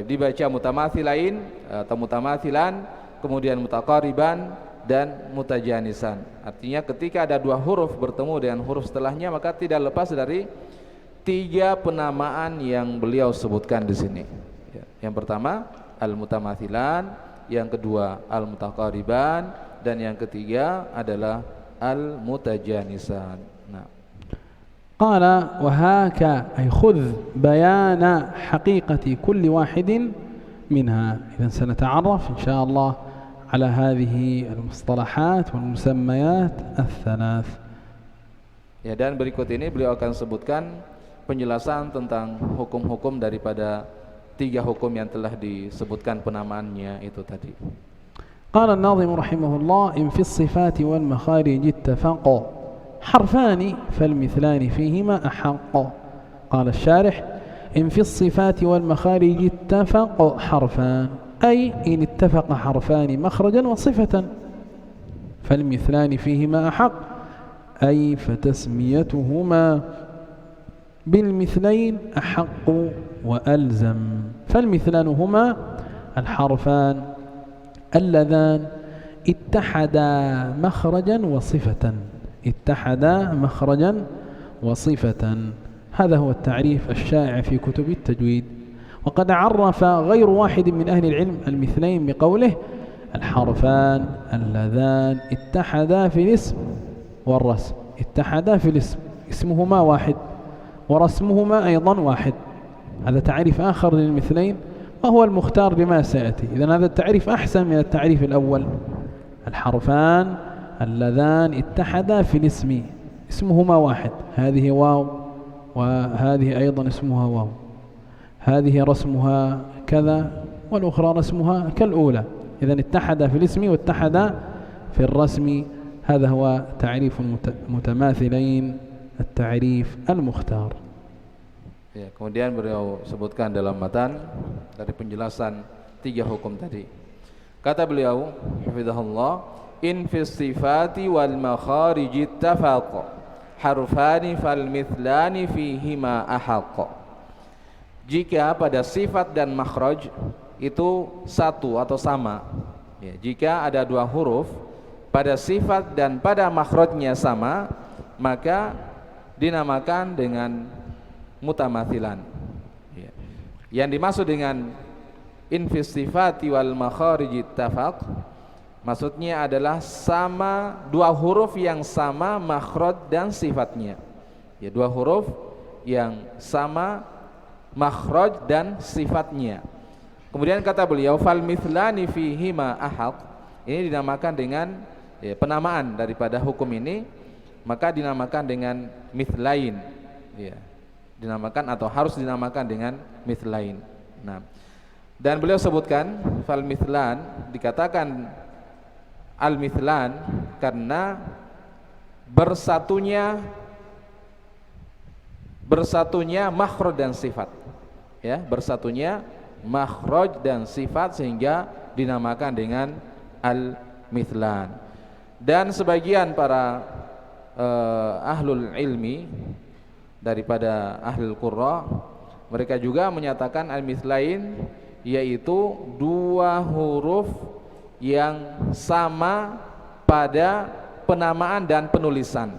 S2: dibaca mutamathilain atau mutamathilan, kemudian mutaqariban dan mutajanisan. Artinya ketika ada dua huruf bertemu dengan huruf setelahnya maka tidak lepas dari tiga penamaan yang beliau sebutkan di sini. Ya. Yang pertama al-mutamathilan, yang kedua al-mutaqariban, dan yang ketiga adalah al-mutajanisan. Nah.
S1: قال وهاك أي خذ بيان حقيقة كل واحد منها. إذا سنتعرف إن شاء الله على هذه المصطلحات والمسميات الثلاث.
S2: Ya, dan berikut ini beliau akan sebutkan penjelasan tentang hukum-hukum daripada tiga hukum yang telah disebutkan penamaannya itu tadi.
S1: قال الناظم رحمه الله إن في الصفات والمخارج اتفقوا حرفان فالمثلان فيهما أحق. قال الشارح إن في الصفات والمخارج اتفق حرفان، أي إن اتفق حرفان مخرجا وصفة، فالمثلان فيهما أحق، أي فتسميتهما بالمثلين أحق وألزم. فالمثلان هما الحرفان اللذان اتحدا مخرجا وصفة، اتحدا مخرجا وصفة. هذا هو التعريف الشائع في كتب التجويد. وقد عرف غير واحد من أهل العلم المثلين بقوله الحرفان اللذان اتحدا في الاسم والرسم. اتحدا في الاسم، اسمهما واحد ورسمهما أيضا واحد. هذا تعريف آخر للمثلين وهو المختار بما سيأتي. إذن هذا التعريف أحسن من التعريف الأول. الحرفان اللذان اتحدا في الاسم، اسمهما واحد، هذه واو وهذه أيضا اسمها واو، هذه رسمها كذا والأخرى رسمها كالأولى. إذن اتحدا في الاسم واتحدا في الرسم هذا هو تعريف المتماثلين التعريف المختار.
S2: Ya, kemudian beliau sebutkan dalam matan dari penjelasan 3 hukum tadi. Kata beliau, hafizahullah, in fi sifati wal makharij ittafaq harfani fal mithlani fihima ahaq. Jika pada sifat dan makhraj itu satu atau sama, ya, jika ada 2 huruf pada sifat dan pada makhrajnya sama, maka dinamakan dengan mutamathilan. Ya. Yang dimaksud dengan infistifati wal makharij ittafaq, maksudnya adalah sama 2 huruf yang sama makhraj dan sifatnya. Ya, 2 huruf yang sama makhraj dan sifatnya. Kemudian kata beliau fal mithlani fihima ahaq, ini dinamakan dengan, ya, penamaan daripada hukum ini, maka dinamakan dengan mithlain, ya, dinamakan atau harus dinamakan dengan mithlain. Nah, dan beliau sebutkan fal mithlan, dikatakan al mithlan karena bersatunya makhraj dan sifat, ya, bersatunya makhraj dan sifat sehingga dinamakan dengan al mithlan. Dan sebagian para ahlul ilmi daripada ahlul qurra, mereka juga menyatakan al-mithlain yaitu 2 huruf yang sama pada penamaan dan penulisan,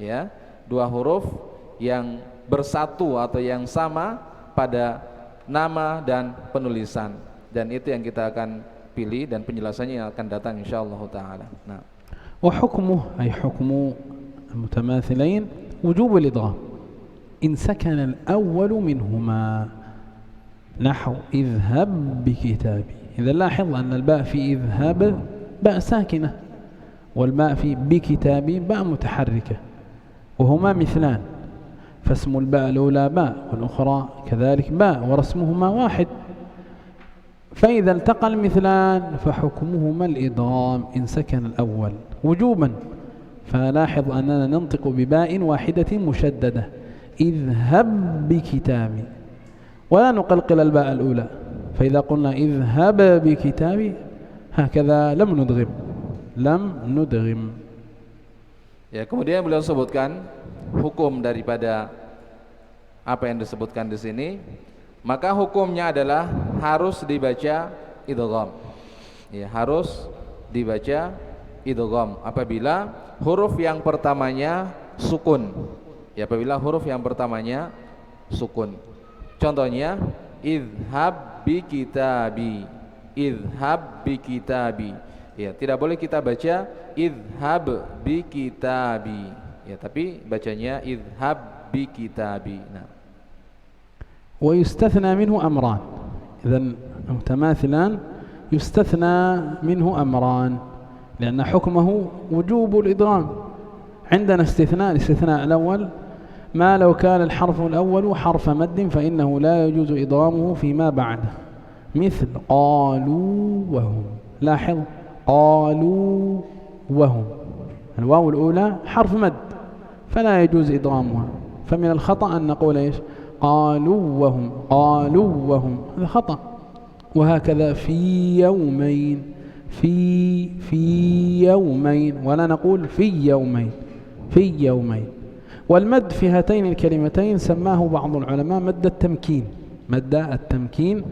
S2: ya, 2 huruf yang bersatu atau yang sama pada nama dan penulisan, dan itu yang kita akan pilih dan penjelasannya yang akan datang insyaallah taala. Nah,
S1: wa hukmuhu ay hukmu المتماثلين وجوب الإضغام إن سكن الأول منهما نحو اذهب بكتابي. إذا لاحظ أن الباء في اذهب باء ساكنة والباء في بكتابي باء متحركة وهما مثلان، فاسم الباء الأولى باء والأخرى كذلك باء ورسمهما واحد، فإذا التقى المثلان فحكمهما الإضغام إن سكن الأول وجوبا. فلاحظ أننا ننطق بباء واحدة مشددة اذهب بكتابي ولا نقلقل الباء الأولى، فإذا قلنا اذهب بكتابي هكذا لم ندغم.
S2: Ya, kemudian beliau sebutkan hukum daripada apa yang disebutkan di sini, maka hukumnya adalah harus dibaca idgham. Ya, harus dibaca idgham apabila huruf yang pertamanya sukun. Ya, apabila huruf yang pertamanya sukun. Contohnya idhab bi kitabi, idhab bi kitabi. Ya, tidak boleh kita baca idhab bi kitabi, ya, tapi bacanya idhab bi kitabi. Nah,
S1: wa yustathna minhu amran. Idzan mutamathilan yustathna minhu amran لأن حكمه وجوب الإدغام. عندنا الاستثناء الأول ما لو كان الحرف الأول حرف مد فإنه لا يجوز إدغامه فيما بعده، مثل قالوا وهم. لاحظ قالوا وهم، الواو الأولى حرف مد فلا يجوز إدغامها، فمن الخطأ أن نقول إيش قالوا وهم، هذا خطأ. وهكذا في يومين، في يومين، ولا نقول في يومين. والمد في هاتين الكلمتين سماه بعض العلماء مد التمكين،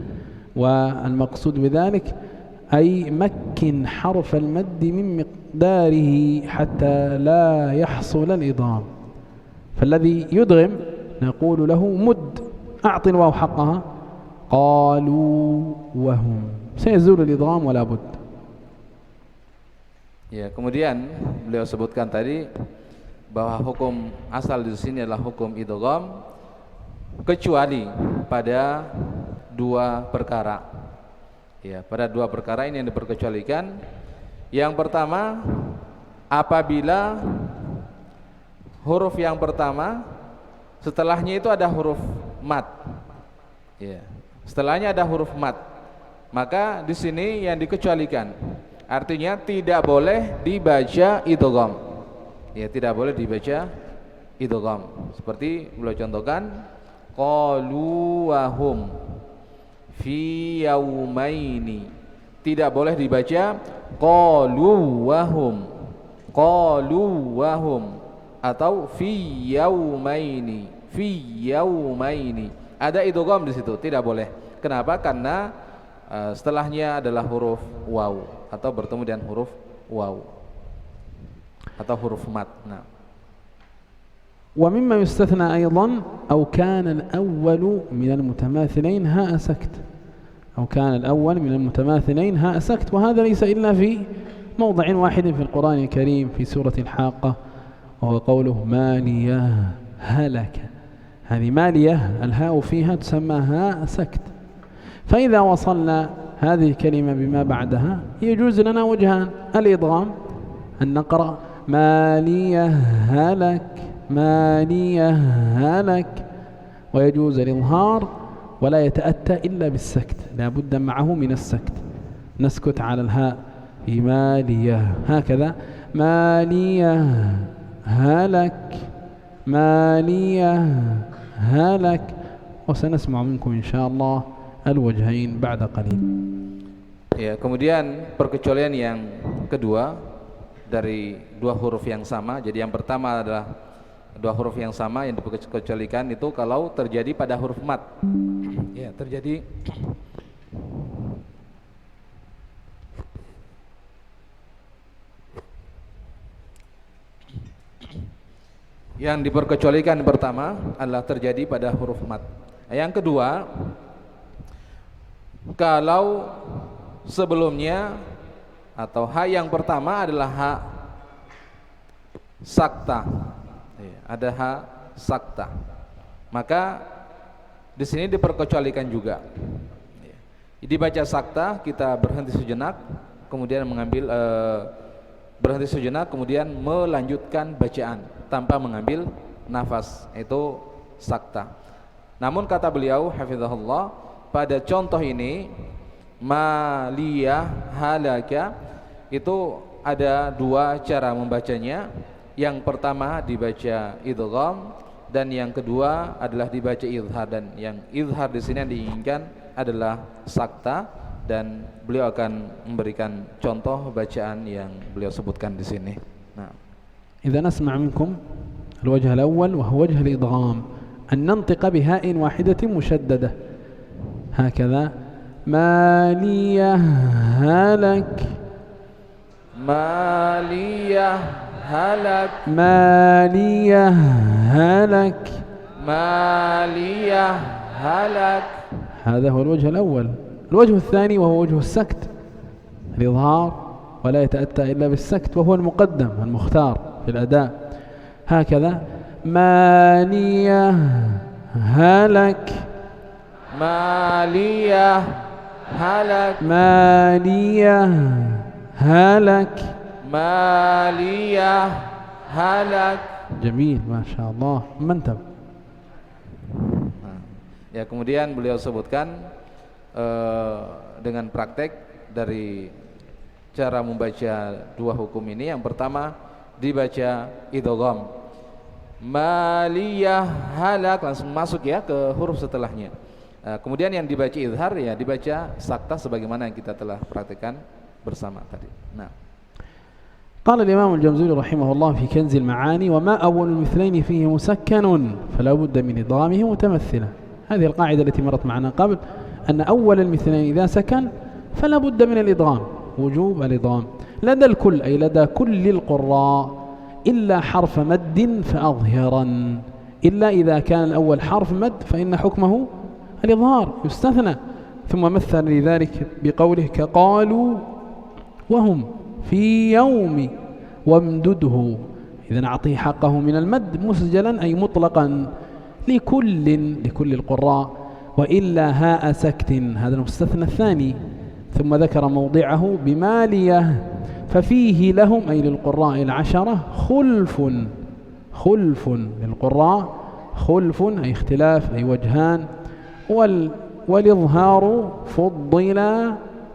S1: والمقصود بذلك أي مكن حرف المد من مقداره حتى لا يحصل الإضغام. فالذي يدغم نقول له مد، أعط الواو حقها، قالوا وهم، سيزول الإضغام ولا بد.
S2: Ya, kemudian beliau sebutkan tadi bahwa hukum asal di sini adalah hukum idgham kecuali pada 2 perkara. Ya, pada 2 perkara ini yang diperkecualikan. Yang pertama, apabila huruf yang pertama setelahnya itu ada huruf mat. Ya, setelahnya ada huruf mat. Maka di sini yang dikecualikan Artinya tidak boleh dibaca idgham. Ya, tidak boleh dibaca idgham. Seperti beliau contohkan qalu wa hum fi yaumaini. Tidak boleh dibaca qalu wa hum, qalu wa hum, atau fi yaumaini, fi yaumaini. Ada idgham di situ, tidak boleh. Kenapa? Karena setelahnya adalah huruf waw atau bertemu dengan huruf waw atau huruf mat. Nah.
S1: ومما يستثنى أيضا أو كان الأول من المتماثلين هاء سكت، أو كان الأول من المتماثلين هاء سكت، وهذا ليس إلا في موضع واحد في القرآن الكريم في سورة الحاقة، وهو قوله مالية هلك. هذه مالية الهاء فيها تسمى هاء سكت. فإذا وصلنا هذه الكلمة بما بعدها يجوز لنا وجهان: الإضغام، أن نقرأ مالية هلك، مالية هلك، ويجوز الإظهار ولا يتأتى إلا بالسكت، لا بد معه من السكت، نسكت على الهاء في مالية هكذا، مالية هلك، مالية هلك. وسنسمع منكم إن شاء الله الوجهين بعد قليل.
S2: Ya, kemudian perkecualian yang kedua dari dua huruf yang sama. Jadi yang pertama adalah dua huruf yang sama yang diperkecualikan itu kalau terjadi pada huruf mat. Ya, terjadi yang diperkecualikan pertama adalah terjadi pada huruf mat. Yang kedua, kalau sebelumnya atau ha yang pertama adalah ha sakta, ada ha sakta, maka di sini diperkecualikan juga. Dibaca sakta, kita berhenti sejenak, kemudian mengambil berhenti sejenak, kemudian melanjutkan bacaan tanpa mengambil nafas, itu sakta. Namun kata beliau hafizahullah, pada contoh ini maliyah halaka itu ada dua cara membacanya. Yang pertama dibaca idgham dan yang kedua adalah dibaca izhar, dan yang izhar di sini yang diinginkan adalah sakta, dan beliau akan memberikan contoh bacaan yang beliau sebutkan di sini. Nah,
S1: إذا نسمع منكم الوجه الأول وهو وجه الإضغام، أن ننطق بهاء واحدة مشددة هكذا، مالية هلك،
S2: مالية هلك،
S1: مالية هلك،
S2: مالية هلك.
S1: هذا هو الوجه الأول. الوجه الثاني وهو وجه السكت، الإظهار ولا يتأتى إلا بالسكت، وهو المقدم المختار في الأداء، هكذا مالية هلك،
S2: مالية هلك،
S1: مالية هلك،
S2: مالية هلك.
S1: جميل ما شاء الله، mantap.
S2: Ya, kemudian beliau sebutkan dengan praktek dari cara membaca dua hukum ini. Yang pertama dibaca idgham, maliyah halak, langsung masuk ya ke huruf setelahnya. Kemudian yang dibaca izhar ya dibaca sakta sebagaimana yang kita telah praktekkan bersama tadi. Nah,
S1: قال الإمام الجمزوري رحمه الله في كنز المعاني: وما أول المثلين فيه مسكن فلا بد من إضغامه متمثلا. هذه القاعدة التي مرت معنا قبل، أن أول المثلين إذا سكن فلا بد من الإضغام، وجوب الإضغام لدى الكل، أي لدى كل القراء إلا حرف مد فأظهرا، إلا إذا كان الأول حرف مد فإن حكمه الإظهار يستثنى. ثم مثل لذلك بقوله كقالوا وهم في يوم وامدده، إذن أعطيه حقه من المد مسجلا أي مطلقا لكل القراء، وإلا هاء سكت، هذا المستثنى الثاني. ثم ذكر موضعه بمالية، ففيه لهم أي للقراء العشرة خلف للقراء، خلف أي اختلاف أي وجهان، والإظهار فضل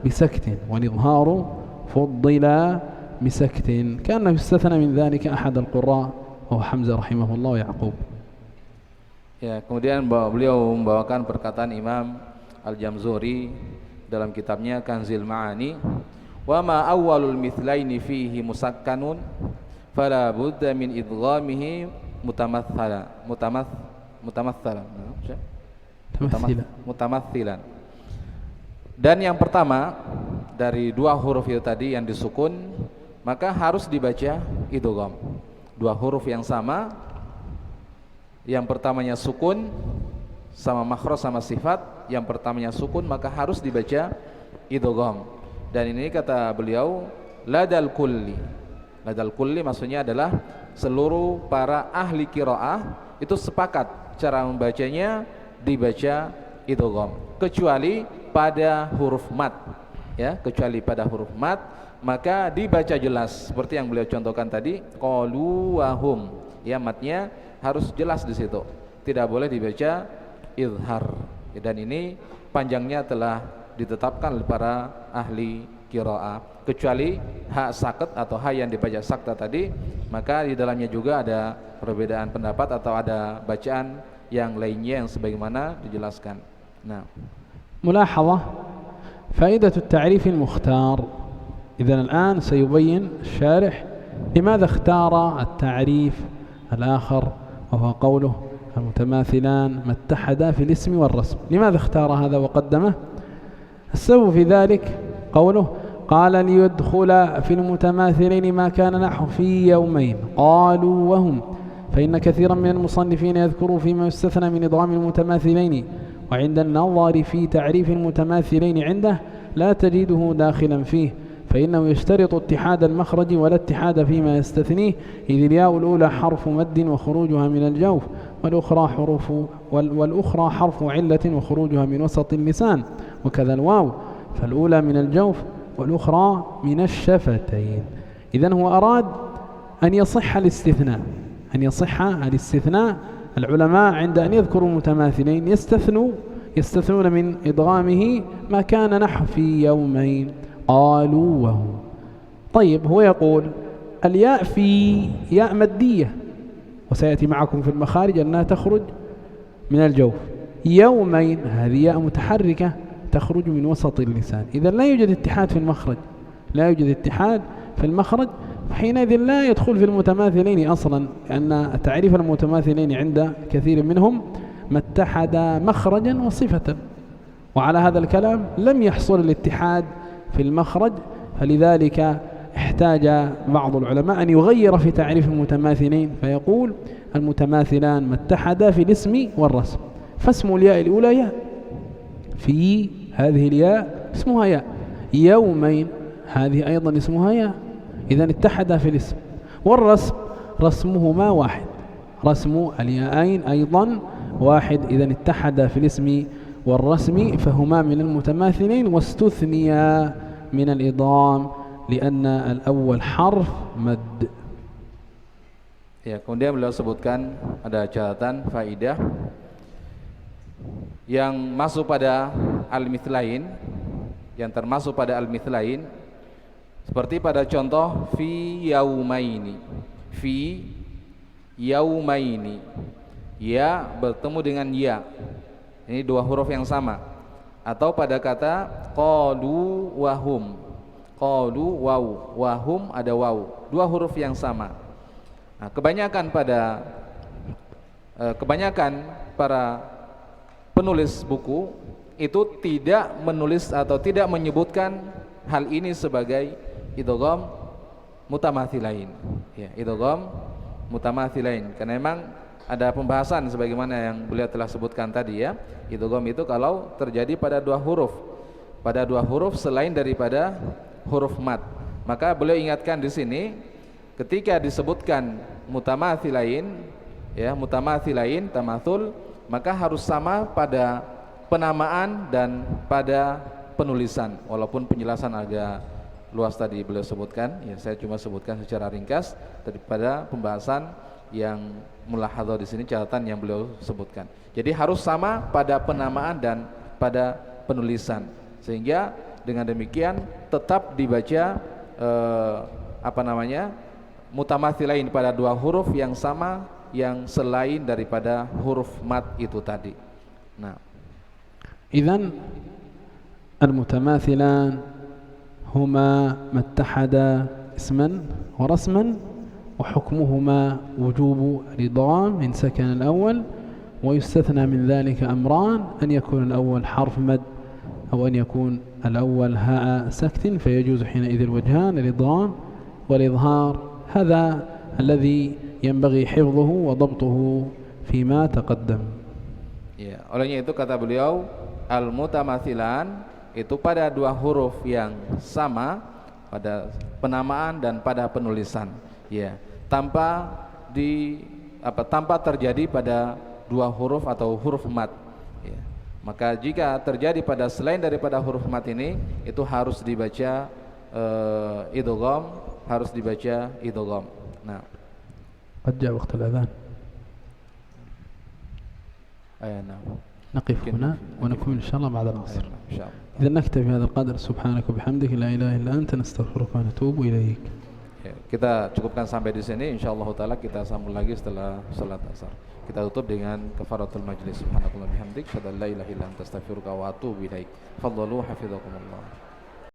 S1: بسكت، والإظهار فضل بسكت كأنه استثنى من ذلك أحد القراء وهو حمزة رحمه الله ويعقوب.
S2: Ya, kemudian beliau membawakan perkataan Imam Al-Jamzuri dalam kitabnya Kanzil Ma'ani, wa ma awwalul mithlaini fihi musakkanun fala budda min idghamihi mutamaththilan. Dan yang pertama dari dua huruf itu tadi yang disukun, maka harus dibaca idgham. Dua huruf yang sama, yang pertamanya sukun sama makhraj sama sifat, yang pertamanya sukun maka harus dibaca idgham. Dan ini kata beliau ladal kulli. Ladal kulli maksudnya adalah seluruh para ahli qiraah itu sepakat cara membacanya dibaca idgham, kecuali pada huruf mat. Ya, kecuali pada huruf mat maka dibaca jelas seperti yang beliau contohkan tadi, qalu wa hum. Ya, matnya harus jelas di situ, tidak boleh dibaca izhar. Dan ini panjangnya telah ditetapkan oleh para ahli qiraah, kecuali ha sakit atau ha yang dibaca sakta tadi, maka di dalamnya juga ada perbedaan pendapat atau ada bacaan yang lainnya yang sebagaimana dijelaskan. Nah,
S1: ملاحظة فائدة التعريف المختار. إذن الآن سيبين الشارح لماذا اختار التعريف الآخر وهو قوله المتماثلان ما اتحدا في الاسم والرسم. لماذا اختار هذا وقدمه؟ السبب في ذلك قوله قال ليدخل في المتماثلين ما كان نحو في يومين قالوا وهم، فإن كثيرا من المصنفين يذكروا فيما يستثنى من إدغام المتماثلين، وعند النظر في تعريف المتماثلين عنده لا تجده داخلا فيه، فإنه يشترط اتحاد المخرج ولا اتحاد فيما يستثنيه، إذ الياء الأولى حرف مد وخروجها من الجوف، والأخرى حرف علة وخروجها من وسط اللسان، وكذا الواو، فالأولى من الجوف والأخرى من الشفتين. إذن هو أراد أن يصح الاستثناء، أن يصح الاستثناء. العلماء عند أن يذكروا المتماثلين يستثنون من إدغامه ما كان نحو في يومين قالوا وهم. طيب، هو يقول الياء في ياء مدية، وسيأتي معكم في المخارج أنها تخرج من الجوف. يومين هذه ياء متحركة تخرج من وسط اللسان، إذا لا يوجد اتحاد في المخرج، لا يوجد اتحاد في المخرج، حينئذ لا يدخل في المتماثلين أصلا، لأن تعريف المتماثلين عند كثير منهم ما اتحد مخرجا وصفة، وعلى هذا الكلام لم يحصل الاتحاد في المخرج، فلذلك احتاج بعض العلماء أن يغير في تعريف المتماثلين فيقول المتماثلان ما اتحدا في الاسم والرسم. فاسم الياء الأولى ياء، في هذه الياء اسمها ياء. يومين هذه أيضا اسمها ياء، إذن اتحدا في الاسم. والرسم رسمهما واحد، رسم الياءين أيضا واحد، إذن اتحدا في الاسم والرسم فهما من المتماثلين، واستثنيا من الإضغام لأن الأول حرف مد.
S2: Ya, kemudian beliau sebutkan ada catatan faidah yang masuk pada al-mithlain, yang termasuk pada al-mithlain seperti pada contoh fi yaumaini. Fi yaumaini, ya bertemu dengan ya, ini dua huruf yang sama. Atau pada kata qalu wahum, qalu waw, wahum ada waw, dua huruf yang sama. Nah, kebanyakan para penulis buku itu tidak menulis atau tidak menyebutkan hal ini sebagai idgham mutamathilain. Ya, idgham mutamathilain, karena memang ada pembahasan sebagaimana yang beliau telah sebutkan tadi ya. Idgham itu kalau terjadi pada dua huruf selain daripada huruf mat. Maka beliau ingatkan di sini ketika disebutkan mutamathilain, ya, mutamathilain, tamathul, maka harus sama pada penamaan dan pada penulisan. Walaupun penjelasan agak luas tadi beliau sebutkan, ya saya cuma sebutkan secara ringkas daripada pembahasan yang mulahadzah di sini, catatan yang beliau sebutkan. Jadi harus sama pada penamaan dan pada penulisan, sehingga dengan demikian tetap dibaca mutamatsilain pada dua huruf yang sama yang selain daripada huruf mad itu tadi. Nah,
S1: إذن المتماثلان هما ما اتحدا اسما ورسما وحكمهما وجوب الإدغام إن سكن الأول، ويستثنى من ذلك أمران: أن يكون الأول حرف مد أو أن يكون الأول هاء سكت، فيجوز حينئذ الوجهان الإدغام والإظهار. هذا الذي ينبغي حفظه وضبطه فيما تقدم.
S2: ya, olehnya itu kata beliau, al-mutamatsilan itu pada dua huruf yang sama pada penamaan dan pada penulisan, ya, tanpa terjadi pada dua huruf atau huruf mad, ya. Maka jika terjadi pada selain daripada huruf mad ini, itu harus dibaca idgham, harus dibaca idgham. Nah,
S1: قد جاء وقت الأذان.
S2: نعم.
S1: نقف هنا ونكمل إن شاء الله بعد العصر.
S2: إن شاء الله.
S1: إذا نكتفي بهذا القدر. سبحانك وبحمدك لا إله إلا أنت نستغفرك ونتوب إليك.
S2: Ya, kita cukupkan sampai di sini. Insyaallah taala kita sambung lagi setelah salat asar. Kita tutup dengan kafaratul majlis. Subhanallahi bihamdik, syada la ilaha illa anta astaghfiruka wa atubu ilaik. Fadhalu hafizakumullah.